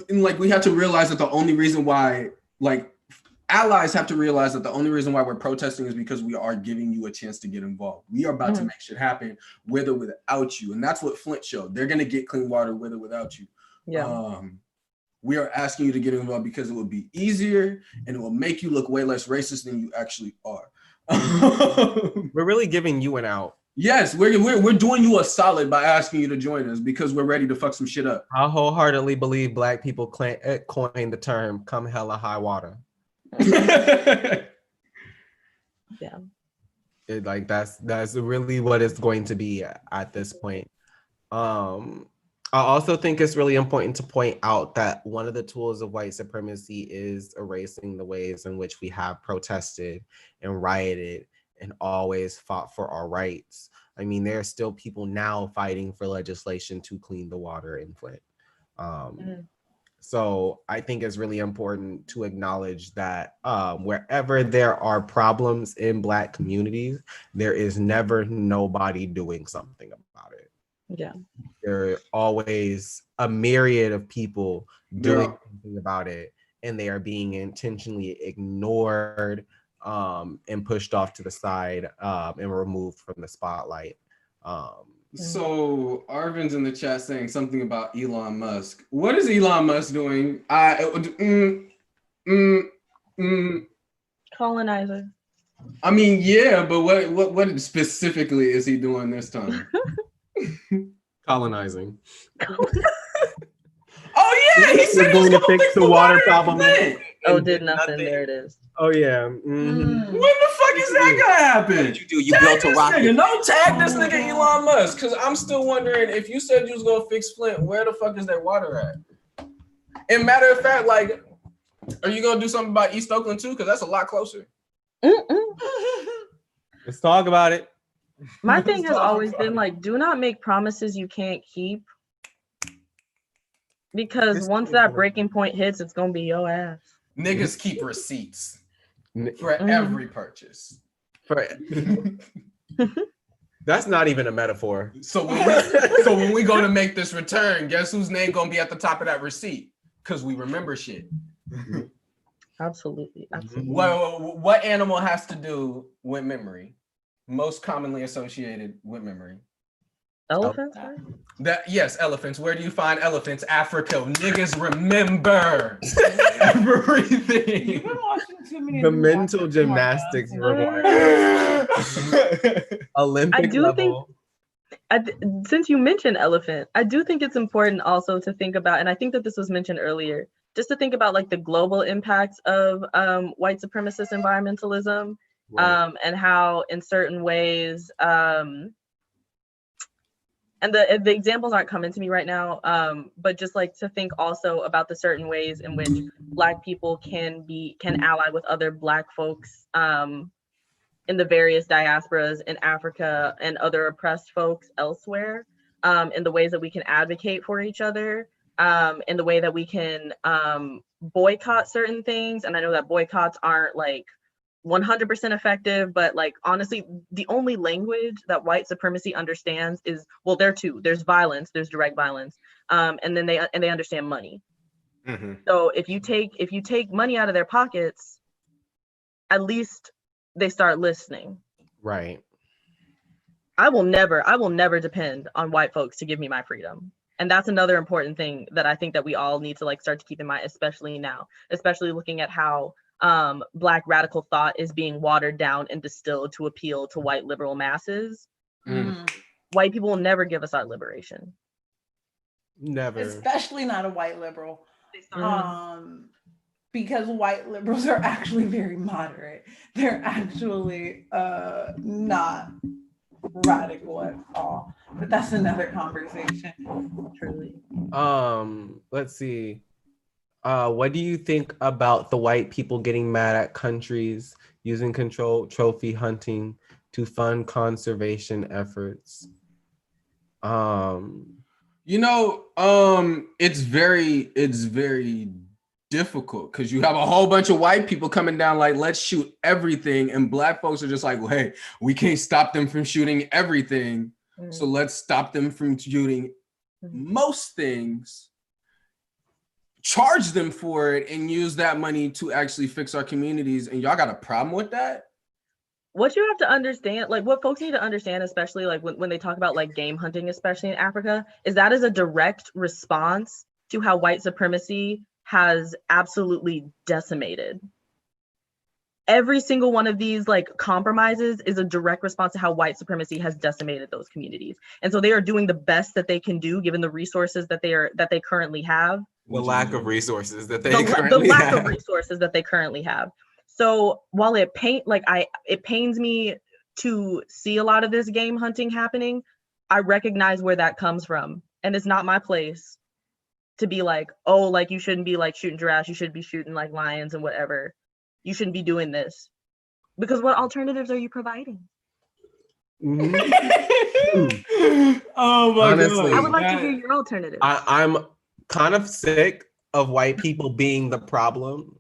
like we have to realize that the only reason why, like, allies have to realize that the only reason why we're protesting is because we are giving you a chance to get involved. We are about to make shit happen with or without you. And that's what Flint showed. They're going to get clean water with or without you. Yeah. We are asking you to get involved because it will be easier and it will make you look way less racist than you actually are. We're really giving you an out. Yes, we're doing you a solid by asking you to join us because we're ready to fuck some shit up. I wholeheartedly believe Black people coined the term "come hella high water." Yeah. That's really what it's going to be at this point. I also think it's really important to point out that one of the tools of white supremacy is erasing the ways in which we have protested and rioted and always fought for our rights. I mean, there are still people now fighting for legislation to clean the water in Flint. So I think it's really important to acknowledge that wherever there are problems in Black communities, there is never nobody doing something about it. Yeah. There are always a myriad of people doing something about it, and they are being intentionally ignored and pushed off to the side and removed from the spotlight. So Arvin's in the chat saying something about Elon Musk. What is Elon Musk doing? Colonizer. I mean, yeah, but what specifically is he doing this time? Colonizing. Oh yeah, he said he was going to fix the water problem. Oh, did nothing. There it is. Oh yeah. When the fuck is that gonna happen? What did you do? You built a rocket. Nigga. No, tag this nigga Elon Musk, because I'm still wondering if you said you was gonna fix Flint, where the fuck is that water at? And matter of fact, like, are you gonna do something about East Oakland too? Because that's a lot closer. Let's talk about it. My thing has always been like, do not make promises you can't keep. Because once that breaking point hits, it's gonna be your ass. Niggas keep receipts for every purchase. That's not even a metaphor. So when we go to make this return, guess whose name gonna be at the top of that receipt? Because we remember shit. Absolutely. What animal has to do with memory? Most commonly associated with memory. Elephants? Yes, elephants. Where do you find elephants? Africa. Niggas remember everything. You've been watching too many. The mental gymnastics required. Olympic level. Since you mentioned elephant, I do think it's important also to think about, and I think that this was mentioned earlier, just to think about like the global impacts of white supremacist environmentalism, right. And how in certain ways, and the examples aren't coming to me right now, but just like to think also about the certain ways in which Black people can ally with other Black folks in the various diasporas in Africa and other oppressed folks elsewhere, in the ways that we can advocate for each other, in the way that we can boycott certain things. And I know that boycotts aren't like 100% effective, but like honestly, the only language that white supremacy understands is, well, there are two. There's violence, there's direct violence, and then they understand money. Mm-hmm. So if you take money out of their pockets, at least they start listening. Right. I will never depend on white folks to give me my freedom. And that's another important thing that I think that we all need to like start to keep in mind, especially now, especially looking at how Black radical thought is being watered down and distilled to appeal to white liberal masses. White people will never give us our liberation. Never. Especially not a white liberal. Because white liberals are actually very moderate. They're actually not radical at all. But that's another conversation. Truly. Let's see. What do you think about the white people getting mad at countries using controlled trophy hunting to fund conservation efforts? It's very difficult because you have a whole bunch of white people coming down like, let's shoot everything, and Black folks are just like, well, hey, we can't stop them from shooting everything, so let's stop them from shooting most things, charge them for it, and use that money to actually fix our communities. And y'all got a problem with that? What you have to understand, like what folks need to understand, especially like when they talk about like game hunting, especially in Africa, is that is a direct response to how white supremacy has absolutely decimated. Every single one of these like compromises is a direct response to how white supremacy has decimated those communities. And so they are doing the best that they can do given the resources that they currently have. The lack of resources that they currently have. So while it pains me to see a lot of this game hunting happening, I recognize where that comes from. And it's not my place to be like, oh, like you shouldn't be like shooting giraffes, you should be shooting like lions and whatever. You shouldn't be doing this. Because what alternatives are you providing? Oh my God. I would like to hear your alternative. I'm kind of sick of white people being the problem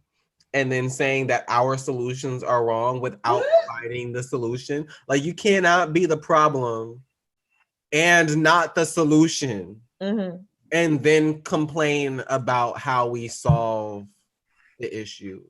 and then saying that our solutions are wrong without providing the solution. Like, you cannot be the problem and not the solution, and then complain about how we solve the issue.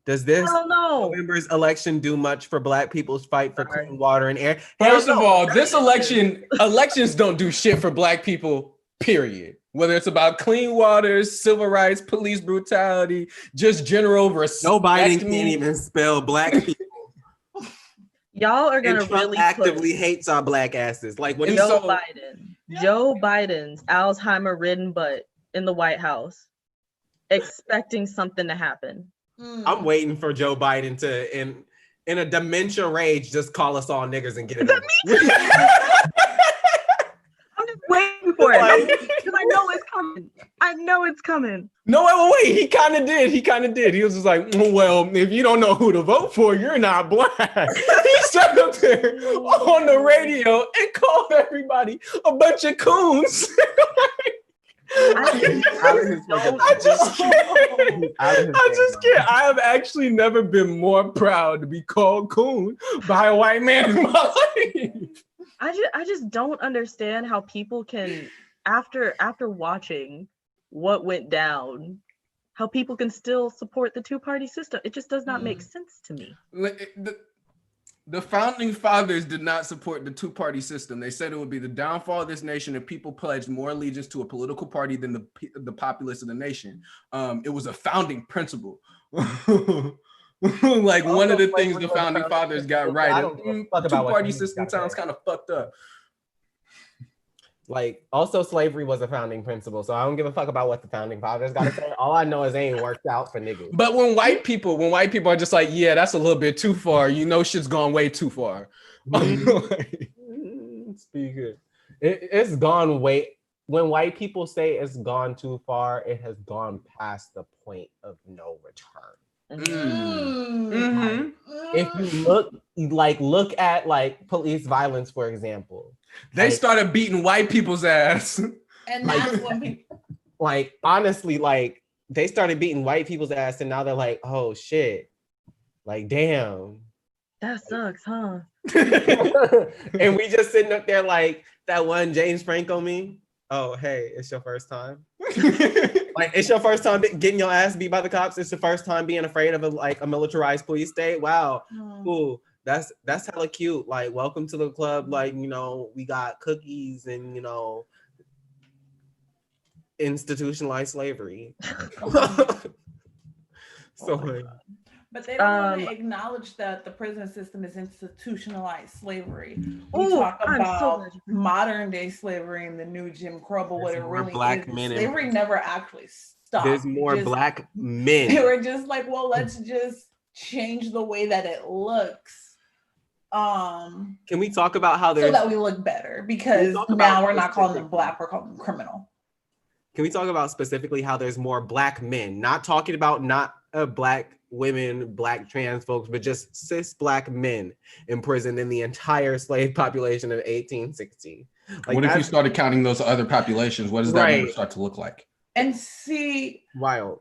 Does this November's election do much for Black people's fight for clean water and air? First of all, elections don't do shit for Black people, period. Whether it's about clean water, civil rights, police brutality, just general respect. Joe Biden can't even spell Black people. Y'all are gonna Trump really actively hates our Black asses. Like, what Joe Biden's Alzheimer-ridden butt in the White House, expecting something to happen. I'm waiting for Joe Biden to, in a dementia rage, just call us all niggers and get it over. I'm just waiting for it because I know it's coming. I know it's coming. No, wait. He kind of did. He was just like, well, if you don't know who to vote for, you're not Black. He sat up there on the radio and called everybody a bunch of coons. I just can't. I have actually never been more proud to be called coon by a white man in my life. I just don't understand how people can, after watching what went down, how people can still support the two-party system. It just does not make sense to me. The founding fathers did not support the two-party system. They said it would be the downfall of this nation if people pledged more allegiance to a political party than the populace of the nation. It was a founding principle. Like, one of the things the founding fathers got right. Two-party system sounds kind of fucked up. Like, also slavery was a founding principle, so I don't give a fuck about what the founding fathers got to say. All I know is they ain't worked out for niggas. But when white people are just like, yeah, that's a little bit too far, you know, shit's gone way too far. Speaking, it's gone way. When white people say it's gone too far, it has gone past the point of no return. If you look at like police violence, for example. They started beating white people's ass. And that's when people... Like, honestly, like, they started beating white people's ass, and now they're like, oh, shit. Like, damn. That sucks, huh? And we just sitting up there like, that one James Franco meme. Oh, hey, it's your first time? Like, it's your first time getting your ass beat by the cops? It's your first time being afraid of a militarized police state? Wow. Cool. That's hella cute. Like, welcome to the club. Like, you know, we got cookies and, you know, institutionalized slavery. But they don't want to acknowledge that the prison system is institutionalized slavery. We talk about modern day slavery and the new Jim Crow, but what it really Black is, men slavery never actually stopped. There's more Black men. They were just like, well, let's just change the way that it looks. Can we talk about how there's... So that we look better, because now we're not calling them Black, we're calling them criminal. Can we talk about specifically how there's more Black men? Not talking about not Black women, Black trans folks, but just cis Black men in prison in the entire slave population of 1860. Like, what if you started counting those other populations? What does that number start to look like? And see, wild.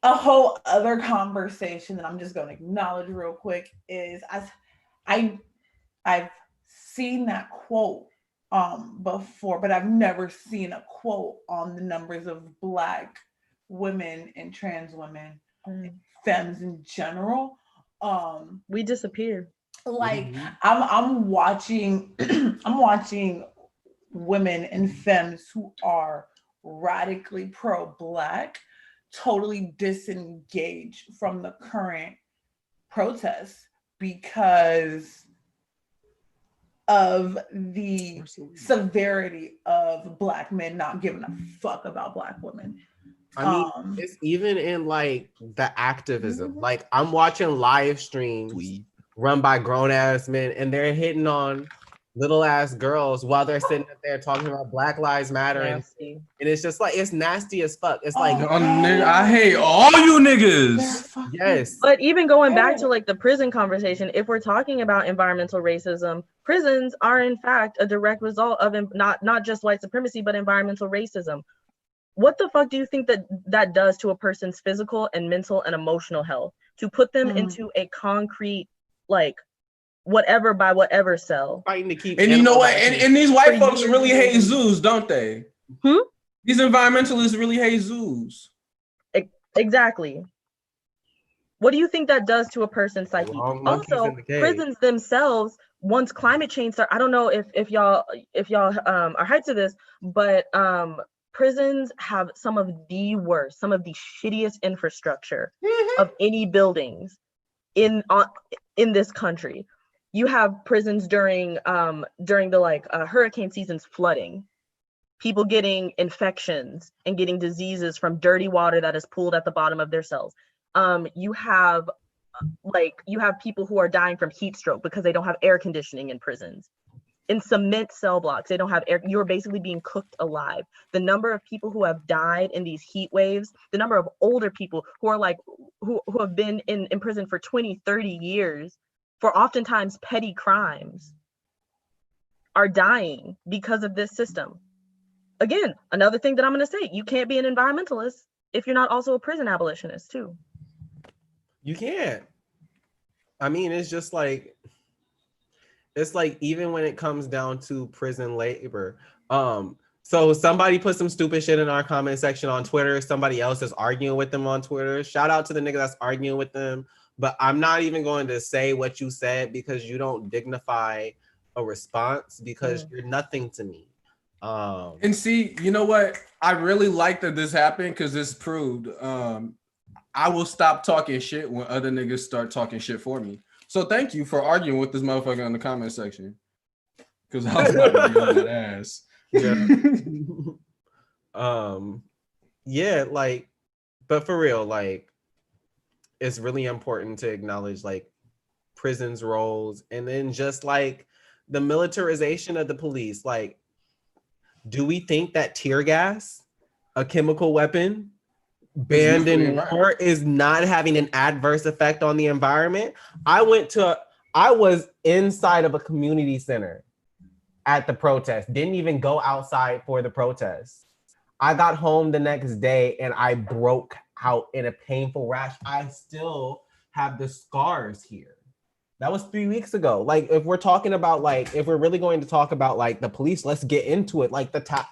A whole other conversation that I'm just going to acknowledge real quick is I've seen that quote before, but I've never seen a quote on the numbers of Black women and trans women, femmes in general. We disappear. Like, I'm watching I'm watching women and femmes who are radically pro-Black totally disengage from the current protests because of the severity of Black men not giving a fuck about Black women. I mean, it's even in like the activism. Like, I'm watching live streams run by grown ass men, and they're hitting on little ass girls while they're sitting up there talking about Black Lives Matter, and it's just like, it's nasty as fuck. It's like, I hate all you niggas. Yes. But even going back to like the prison conversation, if we're talking about environmental racism, prisons are in fact a direct result of not just white supremacy, but environmental racism. what the fuck do you think that does to a person's physical and mental and emotional health to put them into a concrete, like, whatever by whatever cell? Fighting to keep. And you know what? And these white folks really hate zoos, don't they? These environmentalists really hate zoos. Exactly. What do you think that does to a person's psyche? Also, prisons themselves, once climate change started, I don't know if y'all are hyped to this, but prisons have some of the worst, some of the shittiest infrastructure of any buildings in this country. You have prisons during the hurricane season's flooding, people getting infections and getting diseases from dirty water that is pooled at the bottom of their cells. You have people who are dying from heat stroke because they don't have air conditioning in prisons. In cement cell blocks, they don't have air. You're basically being cooked alive. The number of people who have died in these heat waves, the number of older people who are who have been in prison for 20, 30 years for oftentimes petty crimes are dying because of this system. Again, another thing that I'm going to say, you can't be an environmentalist if you're not also a prison abolitionist too. You can't. I mean, it's just like, even when it comes down to prison labor, so somebody put some stupid shit in our comment section on Twitter. Somebody else is arguing with them on Twitter. Shout out to the nigga that's arguing with them. But I'm not even going to say what you said because you don't dignify a response because you're nothing to me. And see, you know what? I really like that this happened because this proved I will stop talking shit when other niggas start talking shit for me. So thank you for arguing with this motherfucker in the comment section. Because I was about to be on that ass. Yeah. But for real, it's really important to acknowledge prisons' roles, and then just the militarization of the police. Do we think that tear gas, a chemical weapon banned in war, is not having an adverse effect on the environment? I was inside of a community center at the protest, didn't even go outside for the protest. I got home the next day and I broke out in a painful rash. I still have the scars here. That was 3 weeks ago. If we're talking about if we're really going to talk about the police, let's get into it.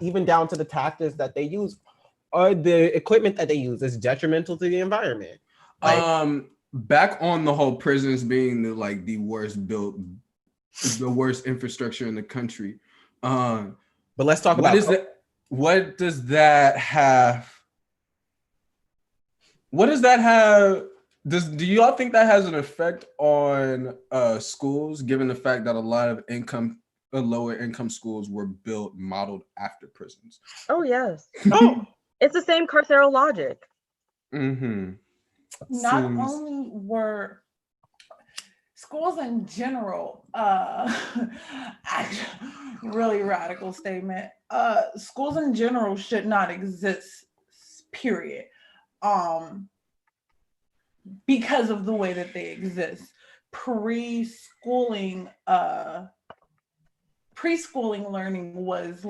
Even down to the tactics that they use or the equipment that they use is detrimental to the environment. Back on the whole prisons being the worst built, the worst infrastructure in the country. But let's talk about what does that have? What does that have? Do y'all think that has an effect on schools, given the fact that a lot of lower income schools were built modeled after prisons? Oh yes. Oh, it's the same carceral logic. Not only were schools in general, actually, really radical statement. Schools in general should not exist, period. Because of the way that they exist. Preschooling learning was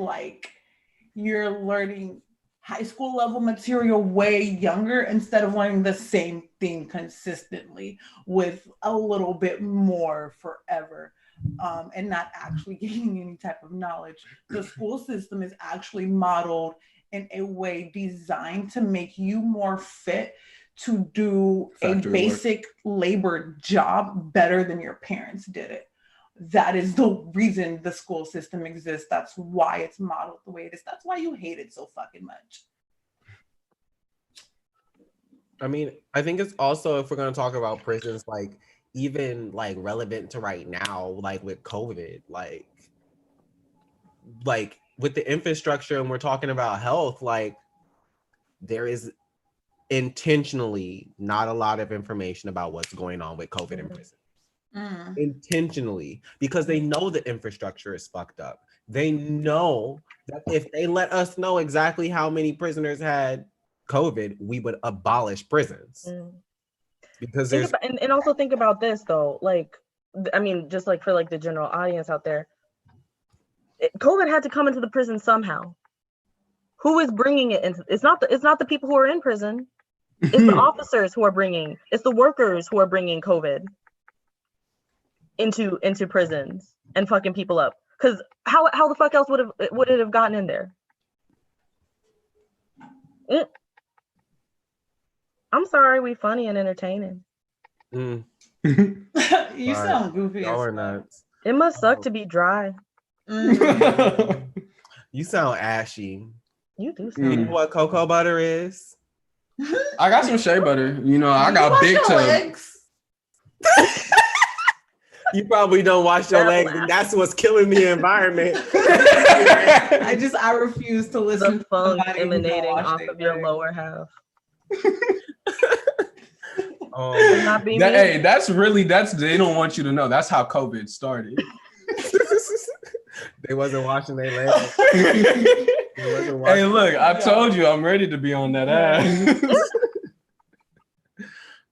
you're learning high school level material way younger instead of learning the same thing consistently with a little bit more forever, and not actually gaining any type of knowledge. The school system is actually modeled in a way designed to make you more fit to do a basic labor job better than your parents did it. That is the reason the school system exists. That's why it's modeled the way it is. That's why you hate it so fucking much. I mean, I think it's also, if we're going to talk about prisons, even relevant to right now, with COVID, with the infrastructure, and we're talking about health, there is intentionally not a lot of information about what's going on with COVID in prison. Intentionally, because they know the infrastructure is fucked up. They know that if they let us know exactly how many prisoners had COVID, we would abolish prisons. Because and also think about this though, I mean, just for the general audience out there, COVID had to come into the prison somehow. Who is bringing it in? It's not the people who are in prison. It's the officers who are bringing. It's the workers who are bringing COVID into prisons and fucking people up. Because how the fuck else would it have gotten in there? I'm sorry, we funny and entertaining. You sound goofy. Y'all are nuts. It must suck to be dry. You sound ashy. You do You know sound. what cocoa butter is? I got some shea butter. You know, I got big toe. legs. You probably don't wash your legs, and that's what's killing the environment. I refuse to listen The to funk somebody who don't emanating wash off their of your legs. lower half. Um, Not be me. Hey, they don't want you to know. That's how COVID started. they wasn't washing their legs. They wasn't washing- Hey, look, I told you I'm ready to be on that ass.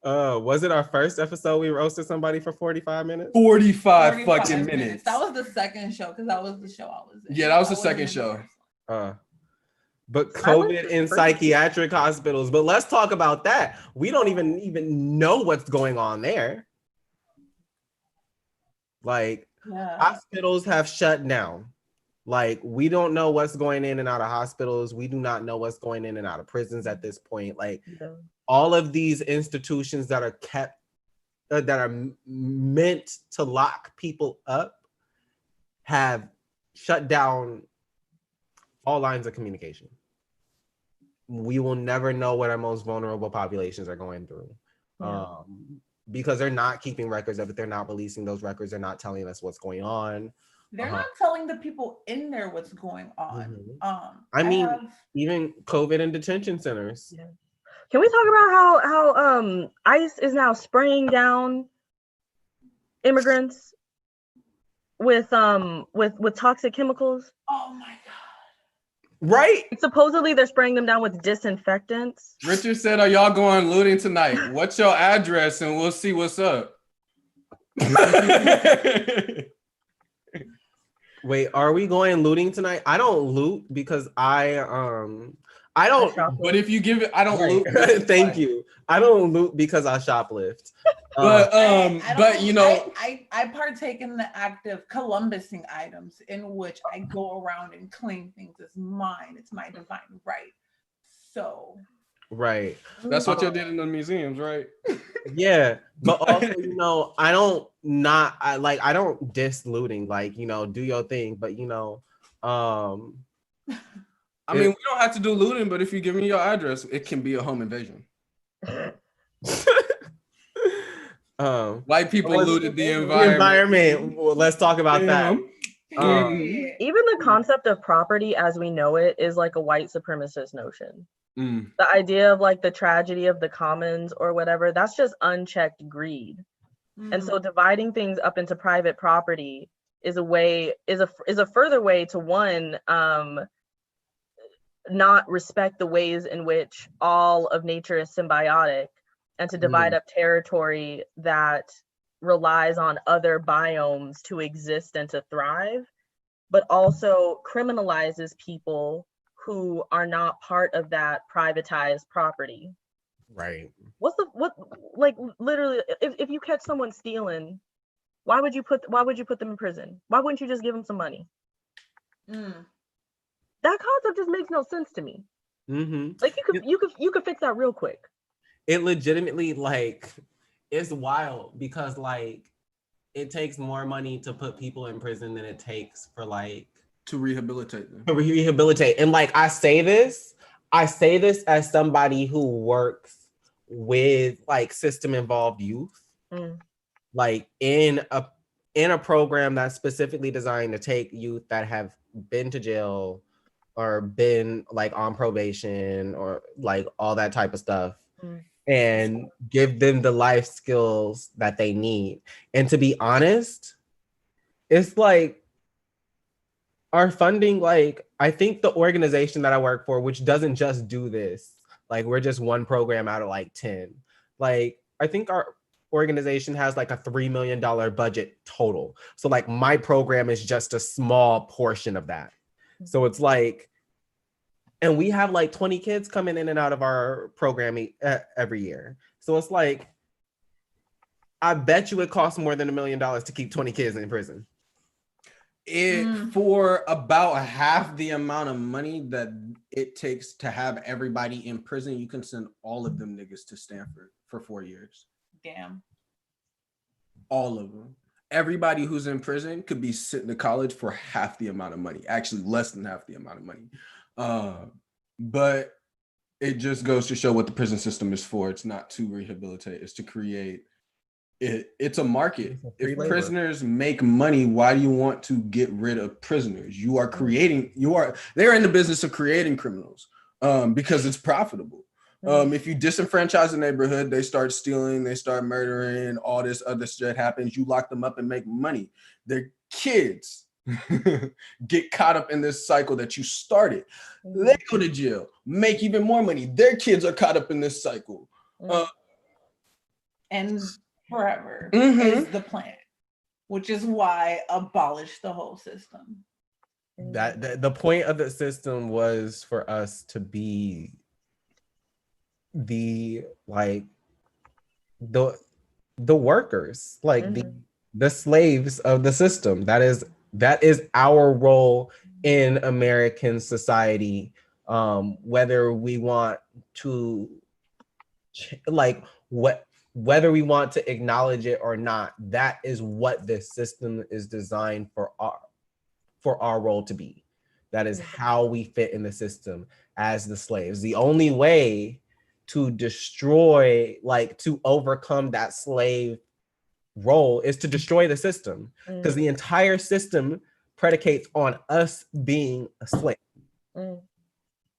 Was it our first episode we roasted somebody for 45 minutes? 45 fucking minutes. That was the second show because that was the show I was in. Yeah, that was I the wasn't second in show. the first But I went COVID to in first- psychiatric hospitals. But let's talk about that. We don't even know what's going on there. Like, one. Yeah. hospitals have shut down. Like, we don't know what's going in and out of hospitals. We do not know what's going in and out of prisons at this point. Like, all of these institutions that are kept, that are meant to lock people up, have shut down all lines of communication. We will never know what our most vulnerable populations are going through. Because they're not keeping records of it. They're not releasing those records. They're not telling us what's going on. They're not telling the people in there what's going on. I mean, even COVID in detention centers. Yeah. Can we talk about how ICE is now spraying down immigrants with toxic chemicals? Oh my god! Right? Supposedly they're spraying them down with disinfectants. Richard said, "Are y'all going looting tonight? What's your address, and we'll see what's up." Wait, are we going looting tonight? I don't loot because I don't. But if you give it, I don't loot. Thank you. I don't loot because I shoplift. But you know, I partake in the act of Columbusing items in which I go around and claim things as mine. It's my divine right. So. Right. That's what you did in the museums, right? Yeah, but also, you know, I don't diss looting. Like, you know, do your thing, but you know, I mean, we don't have to do looting, but if you give me your address, it can be a home invasion. White people looted the environment. Well, let's talk about that. Even the concept of property as we know it is like a white supremacist notion. The idea of like the tragedy of the commons or whatever, that's just unchecked greed. And so dividing things up into private property is a further way to one, not respect the ways in which all of nature is symbiotic, and to divide up territory that relies on other biomes to exist and to thrive, but also criminalizes people who are not part of that privatized property. Right. Literally, if you catch someone stealing, why would you put them in prison? Why wouldn't you just give them some money? That concept just makes no sense to me. Like you could fix that real quick. It legitimately, like, it's wild because like it takes more money to put people in prison than it takes for like to rehabilitate them. And like I say this as somebody who works with like system involved youth, like in a program that's specifically designed to take youth that have been to jail or been like on probation or like all that type of stuff, and give them the life skills that they need. And to be honest, it's like our funding, like I think the organization that I work for, which doesn't just do this, like we're just one program out of like 10. Like I think our organization has like a $3 million budget total. So like my program is just a small portion of that. So it's like And we have like 20 kids coming in and out of our programming every year. So it's like, I bet you it costs more than $1 million to keep 20 kids in prison. For about half the amount of money that it takes to have everybody in prison, you can send all of them niggas to Stanford for 4 years. Damn. All of them. Everybody who's in prison could be sent to college for half the amount of money. Actually, less than half the amount of money. But it just goes to show what the prison system is for. It's not to rehabilitate, it's to create. It's a market. If prisoners make money, why do you want to get rid of prisoners? They're in the business of creating criminals because it's profitable. If you disenfranchise the neighborhood, they start stealing, they start murdering, all this other shit happens. You lock them up and make money. Their kids get caught up in this cycle that you started. They go to jail, make even more money. Their kids are caught up in this cycle. And forever is the plan, which is why abolish the whole system. That the point of the system was for us to be the workers, like the slaves of the system. That is our role in American society, whether we want to whether we want to acknowledge it or not. That is what this system is designed for our role to be. That is how we fit in the system as the slaves. The only way to destroy, to overcome that slave role is to destroy the system, because the entire system predicates on us being a slave.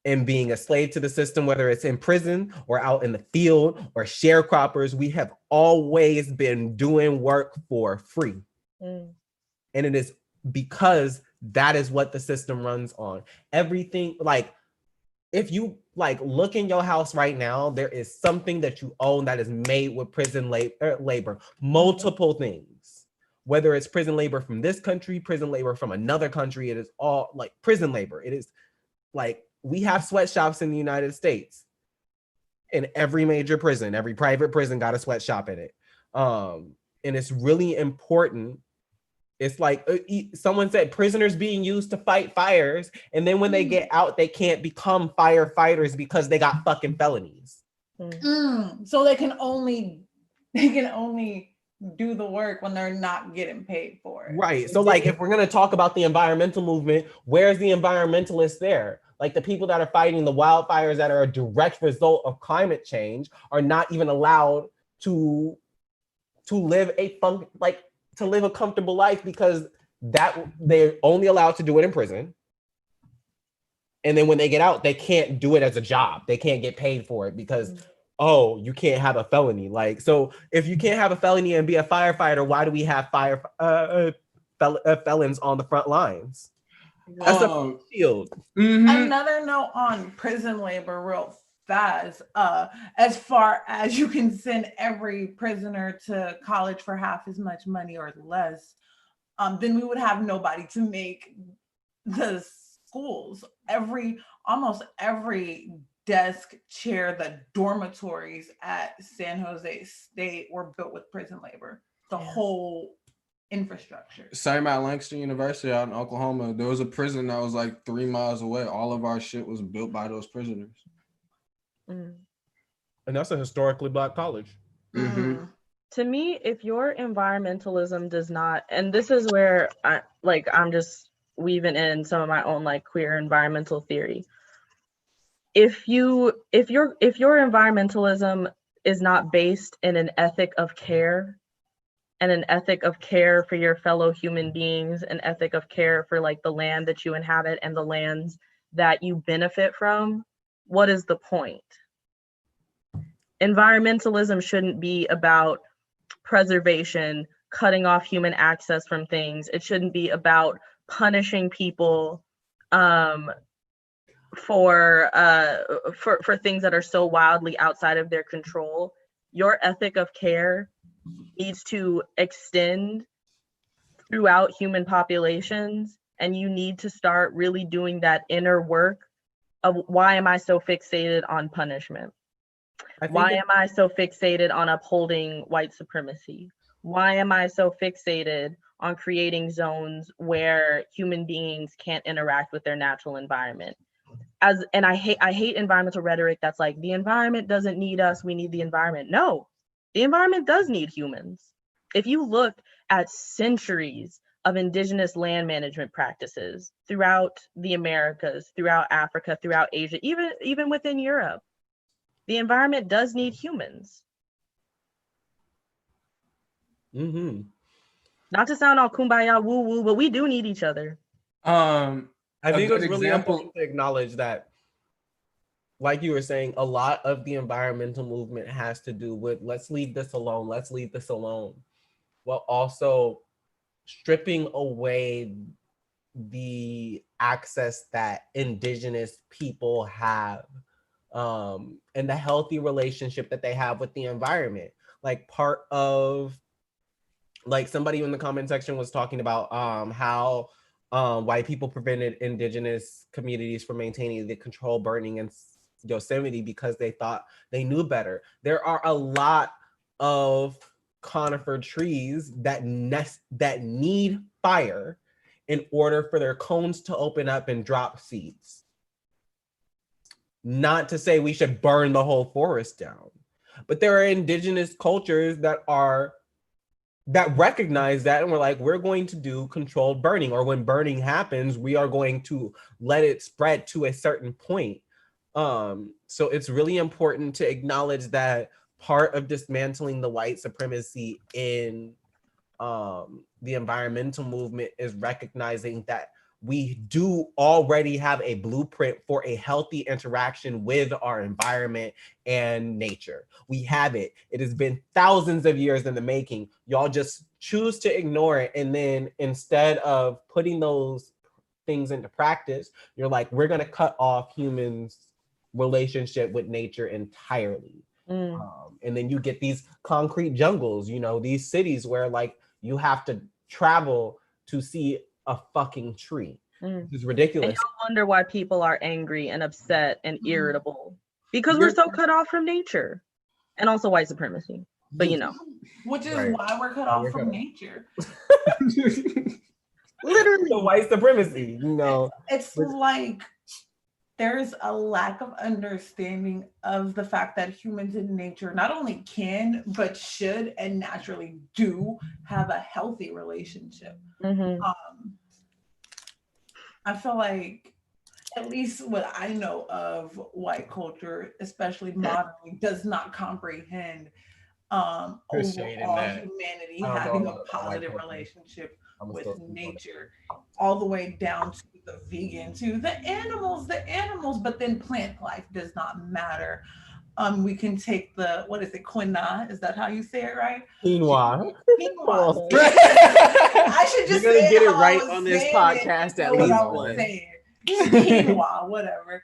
And being a slave to the system, whether it's in prison or out in the field or sharecroppers, we have always been doing work for free. And it is because that is what the system runs on. Everything, if you look in your house right now, there is something that you own that is made with prison labor, multiple things. Whether it's prison labor from this country, prison labor from another country, it is all prison labor. It is we have sweatshops in the United States. In every major prison, every private prison got a sweatshop in it. And it's really important. It's someone said, prisoners being used to fight fires, and then when they get out, they can't become firefighters because they got fucking felonies. So they can only do the work when they're not getting paid for it. Right. So if we're gonna talk about the environmental movement, where's the environmentalists there? The people that are fighting the wildfires that are a direct result of climate change are not even allowed to live to live a comfortable life, because that they're only allowed to do it in prison. And then when they get out, they can't do it as a job. They can't get paid for it because, you can't have a felony. So if you can't have a felony and be a firefighter, why do we have felons on the front lines? That's a shield. Another note on prison labor real fast. As far as you can send every prisoner to college for half as much money or less, then we would have nobody to make the schools. Almost every desk, chair, the dormitories at San Jose State were built with prison labor. The whole infrastructure. Same at Langston University out in Oklahoma. There was a prison that was 3 miles away. All of our shit was built by those prisoners. And that's a historically Black college. To me, if your environmentalism does not, and this is where I'm just weaving in some of my own queer environmental theory. If your environmentalism is not based in an ethic of care, and an ethic of care for your fellow human beings, an ethic of care for the land that you inhabit and the lands that you benefit from, what is the point? Environmentalism shouldn't be about preservation, cutting off human access from things. It shouldn't be about punishing people for things that are so wildly outside of their control. Your ethic of care needs to extend throughout human populations, and you need to start really doing that inner work of why am I so fixated on punishment? Why am I so fixated on upholding white supremacy? Why am I so fixated on creating zones where human beings can't interact with their natural environment? And I hate environmental rhetoric that's like, the environment doesn't need us, we need the environment. No, the environment does need humans. If you look at centuries of indigenous land management practices throughout the Americas, throughout Africa, throughout Asia, even within Europe, the environment does need humans. Mm-hmm. Not to sound all kumbaya woo woo, but we do need each other. I think it's really important to acknowledge that, like you were saying, a lot of the environmental movement has to do with let's leave this alone, while also stripping away the access that indigenous people have, and the healthy relationship that they have with the environment. Like part of, like somebody in the comment section was talking about how white people prevented indigenous communities from maintaining the controlled burning in Yosemite because they thought they knew better. There are a lot of conifer trees that need fire in order for their cones to open up and drop seeds. Not to say we should burn the whole forest down, but there are indigenous cultures that recognize that, and we're like, we're going to do controlled burning, or when burning happens, we are going to let it spread to a certain point. So it's really important to acknowledge that part of dismantling the white supremacy in the environmental movement is recognizing that we do already have a blueprint for a healthy interaction with our environment and nature. We have it. It has been thousands of years in the making. Y'all just choose to ignore it. And then instead of putting those things into practice, you're like, we're going to cut off humans' relationship with nature entirely. And then you get these concrete jungles, you know, these cities where like you have to travel to see a fucking tree. It's ridiculous. And you'll wonder why people are angry and upset and irritable, because we're so cut off from nature, and also white supremacy. But you know, which is why we're cut off from nature. Literally, the white supremacy. You know, it's like there's a lack of understanding of the fact that humans in nature not only can, but should and naturally do have a healthy relationship. I feel like, at least what I know of white culture, especially modernly, does not comprehend overall humanity having a positive relationship with nature, all the way down to the vegan, to the animals, but then plant life does not matter. We can take the, what is it, quinoa? Is that how you say it, right? Quinoa. Quinoa. I should just You're gonna get it right on this podcast at least once. Quinoa, whatever.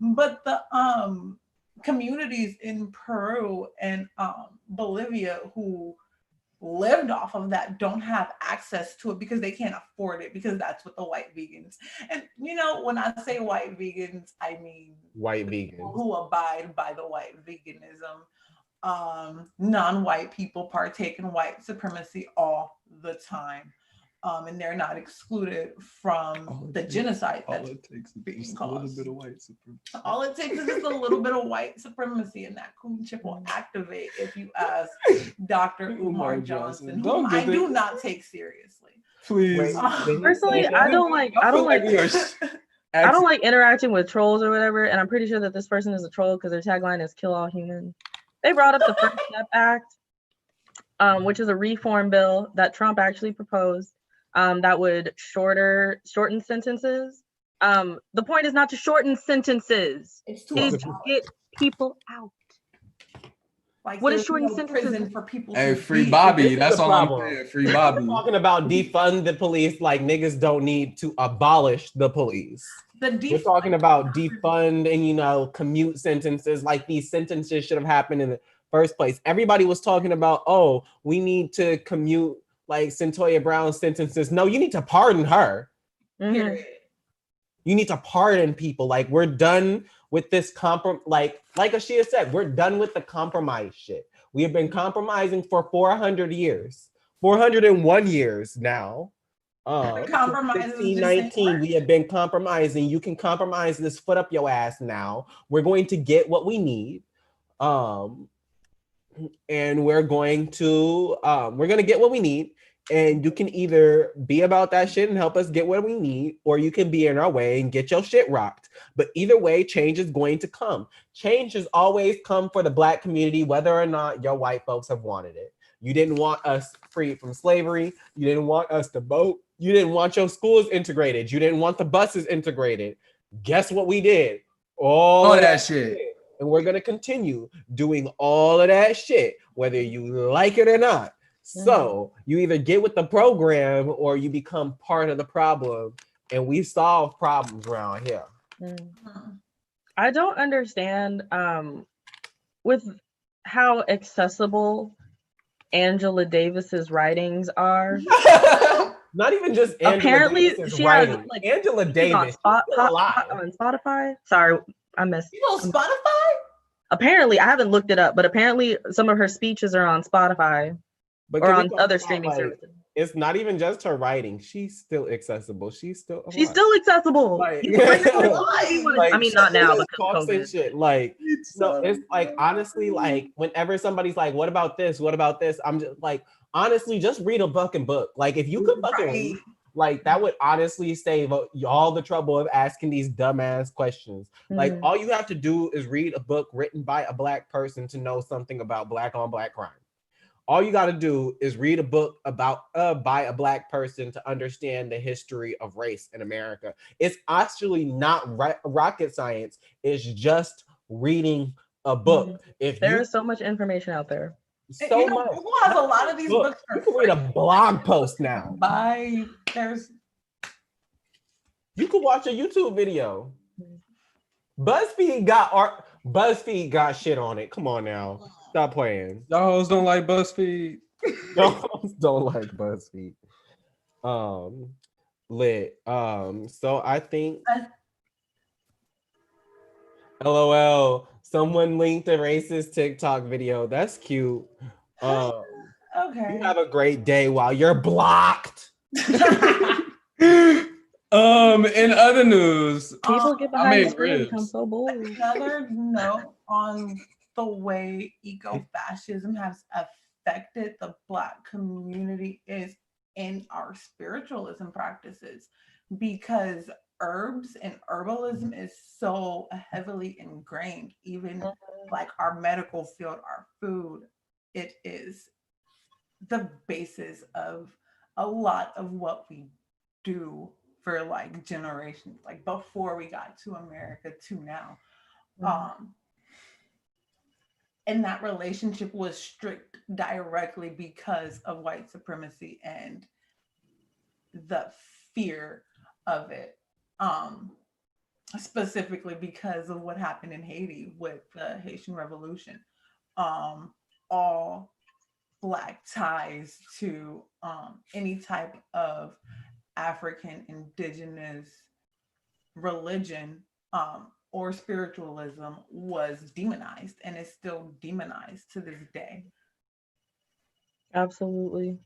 But the communities in Peru and Bolivia who lived off of that don't have access to it because they can't afford it, because that's what the white vegans, and you know, when I say white vegans, I mean white vegans who abide by the white veganism. Non-white people partake in white supremacy all the time, and they're not excluded from the genocide that's being caused. A little bit of white supremacy. All it takes is just a little bit of white supersemacy, and that coon chip will activate, if you ask Dr. Umar Johnson, whom I do not take seriously. Please. Personally, I don't like interacting with trolls or whatever, and I'm pretty sure that this person is a troll because their tagline is "Kill all humans." They brought up the First Step Act, which is a reform bill that Trump actually proposed. That would shorten sentences. The point is not to shorten sentences. It is to get people out. Like, what is shorten sentences for people? Hey, free Bobby. That's all I'm saying. Free Bobby. We're talking about defund the police, like niggas don't need to abolish the police. We're talking about defund and, you know, commute sentences, like these sentences should have happened in the first place. Everybody was talking about, oh, we need to commute like Centoya Brown's sentences. No, you need to pardon her. Period. You need to pardon people. Like, we're done with this like Ashia said, we're done with the compromise shit. We have been compromising for 400 years, 401 years now. The compromise is 1619, we have been compromising. You can compromise this foot up your ass now. We're going to get what we need. And we're going to get what we need. And you can either be about that shit and help us get what we need, or you can be in our way and get your shit rocked. But either way, change is going to come. Change has always come for the Black community, whether or not your white folks have wanted it. You didn't want us freed from slavery. You didn't want us to vote. You didn't want your schools integrated. You didn't want the buses integrated. Guess what we did? All of that shit. And we're going to continue doing all of that shit, whether you like it or not. So you either get with the program or you become part of the problem, and we solve problems around here. I don't understand with how accessible Angela Davis's writings are. Not even just Angela apparently Davis's she writing. has like Angela Davis on Spotify. Sorry, I missed. You know Spotify? Apparently, I haven't looked it up, but apparently some of her speeches are on Spotify or on other streaming services. It's not even just her writing. She's still accessible. She's still accessible. Like, I mean, not now because talks and shit. Like, so it's like, honestly, like, whenever somebody's like, "What about this? What about this?" I'm just like, honestly, just read a fucking book. Like, if you could fucking read, like, that would honestly save all the trouble of asking these dumbass questions. Like, all you have to do is read a book written by a Black person to know something about Black on Black crime. All you got to do is read a book about by a Black person to understand the history of race in America. It's actually not rocket science. It's just reading a book. If there is so much information out there. So much. Google has a lot of these books. You can read a blog post now. You could watch a YouTube video. BuzzFeed got shit on it. Come on now. Stop playing. Y'all don't like BuzzFeed. Y'all don't like BuzzFeed. Lit. So I think LOL. Someone linked a racist TikTok video. That's cute. Okay. You have a great day while you're blocked. In other news, people get behind the screen become so bold. Another note on the way ecofascism has affected the Black community is in our spiritualism practices, because herbs and herbalism is so heavily ingrained, even like our medical field, our food. It is the basis of a lot of what we do for like generations, like before we got to America to now. And that relationship was strict directly because of white supremacy and the fear of it. Specifically because of what happened in Haiti with the Haitian Revolution. All Black ties to any type of African indigenous religion or spiritualism was demonized, and is still demonized to this day. Absolutely.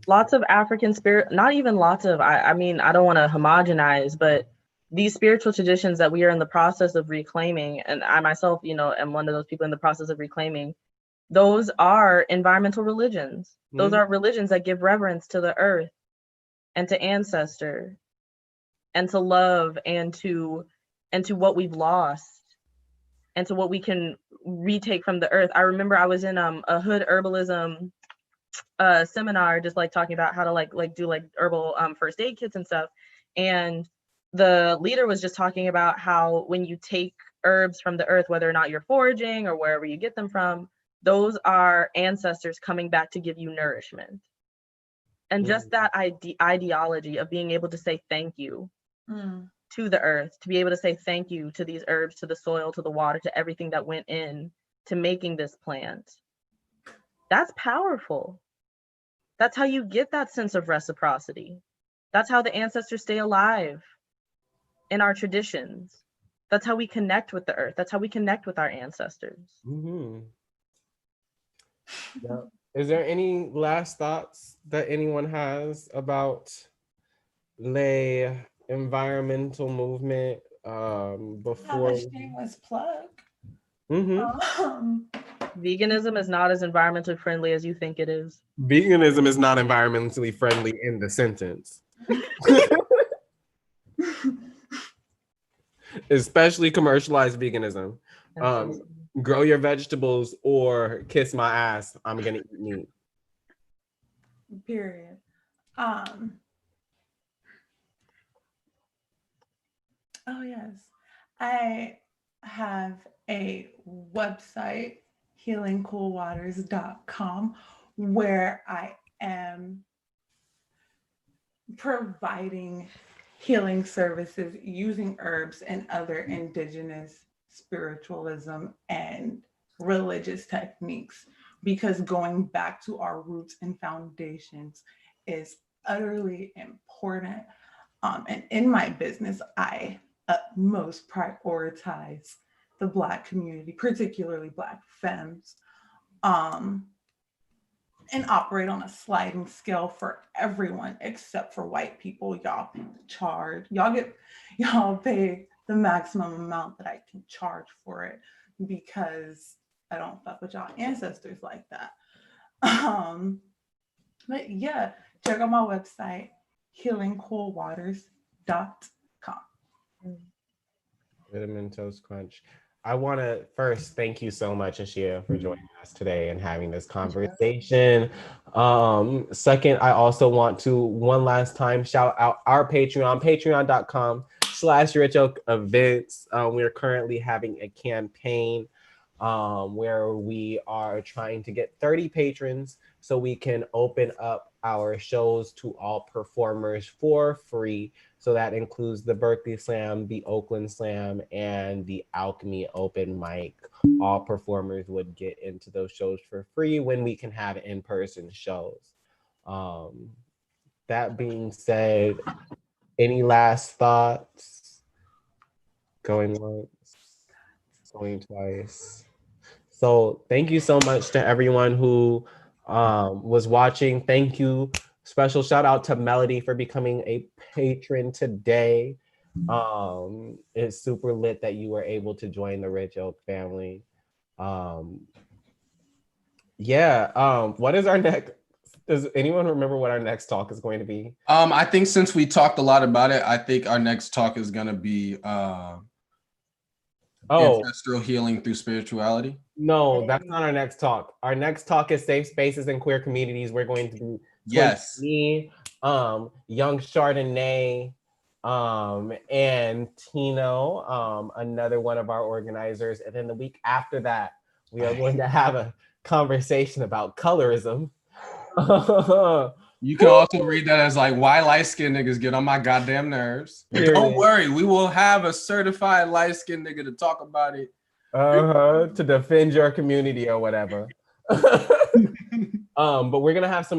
Lots of African spirit, not even lots of, I mean, I don't want to homogenize, but these spiritual traditions that we are in the process of reclaiming, and I myself, am one of those people in the process of reclaiming, those are environmental religions. Those are religions that give reverence to the earth and to ancestor and to love and to what we've lost and to what we can retake from the earth. I remember I was in a hood herbalism seminar, just like talking about how to like do like herbal first aid kits and stuff. And the leader was just talking about how when you take herbs from the earth, whether or not you're foraging or wherever you get them from, those are ancestors coming back to give you nourishment. And just that ideology of being able to say thank you to the earth, to be able to say thank you to these herbs, to the soil, to the water, to everything that went in to making this plant. That's powerful. That's how you get that sense of reciprocity. That's how the ancestors stay alive. in our traditions. That's how we connect with the earth. That's how we connect with our ancestors. Mm-hmm. Yeah. Is there any last thoughts that anyone has about the environmental movement Have before? a shameless plug. Mm-hmm. Veganism is not as environmentally friendly as you think it is. Veganism is not environmentally friendly in the sentence. Especially commercialized veganism. Grow your vegetables or kiss my ass. I'm gonna eat meat. Period. Oh yes, I have a website, healingcoolwaters.com, where I am providing healing services using herbs and other indigenous spiritualism and religious techniques, because going back to our roots and foundations is utterly important. And in my business, I most prioritize the Black community, particularly Black femmes, and operate on a sliding scale for everyone except for white people. Y'all charge, y'all pay the maximum amount that I can charge for it, because I don't fuck with y'all ancestors like that. But yeah, check out my website, healingcoolwaters.com. Cinnamon Toast Crunch. I want to first thank you so much, Ashia, for joining us today and having this conversation. Second, I also want to one last time shout out our Patreon, patreon.com/richoak-events. We are currently having a campaign where we are trying to get 30 patrons so we can open up our shows to all performers for free. So that includes the Berkeley Slam, the Oakland Slam, and the Alchemy Open Mic. All performers would get into those shows for free when we can have in-person shows. That being said, any last thoughts? Going once, going twice. So thank you so much to everyone who was watching. Thank you. Special shout out to Melody for becoming a patron today. It's super lit that you were able to join the Rich Oak family. What is our next? Does anyone remember what our next talk is going to be? I think since we talked a lot about it, I think our next talk is gonna be ancestral healing through spirituality. No, that's not our next talk. Our next talk is safe spaces and queer communities. We're going to be me, young Chardonay, and Tino, another one of our organizers. And then the week after that, we are going to have a conversation about colorism. You can also read that as like, why light-skinned niggas get on my goddamn nerves. Don't worry, we will have a certified light-skinned nigga to talk about it. To defend your community or whatever. But we're gonna have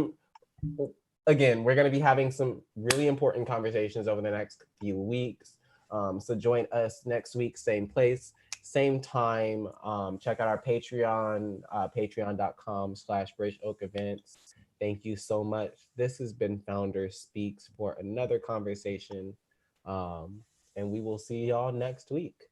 we're gonna be having some really important conversations over the next few weeks. So join us next week, same place, same time. Check out our Patreon, patreon.com/BridgeOakEvents. Thank you so much. This has been Founder Speaks for another conversation. And we will see y'all next week.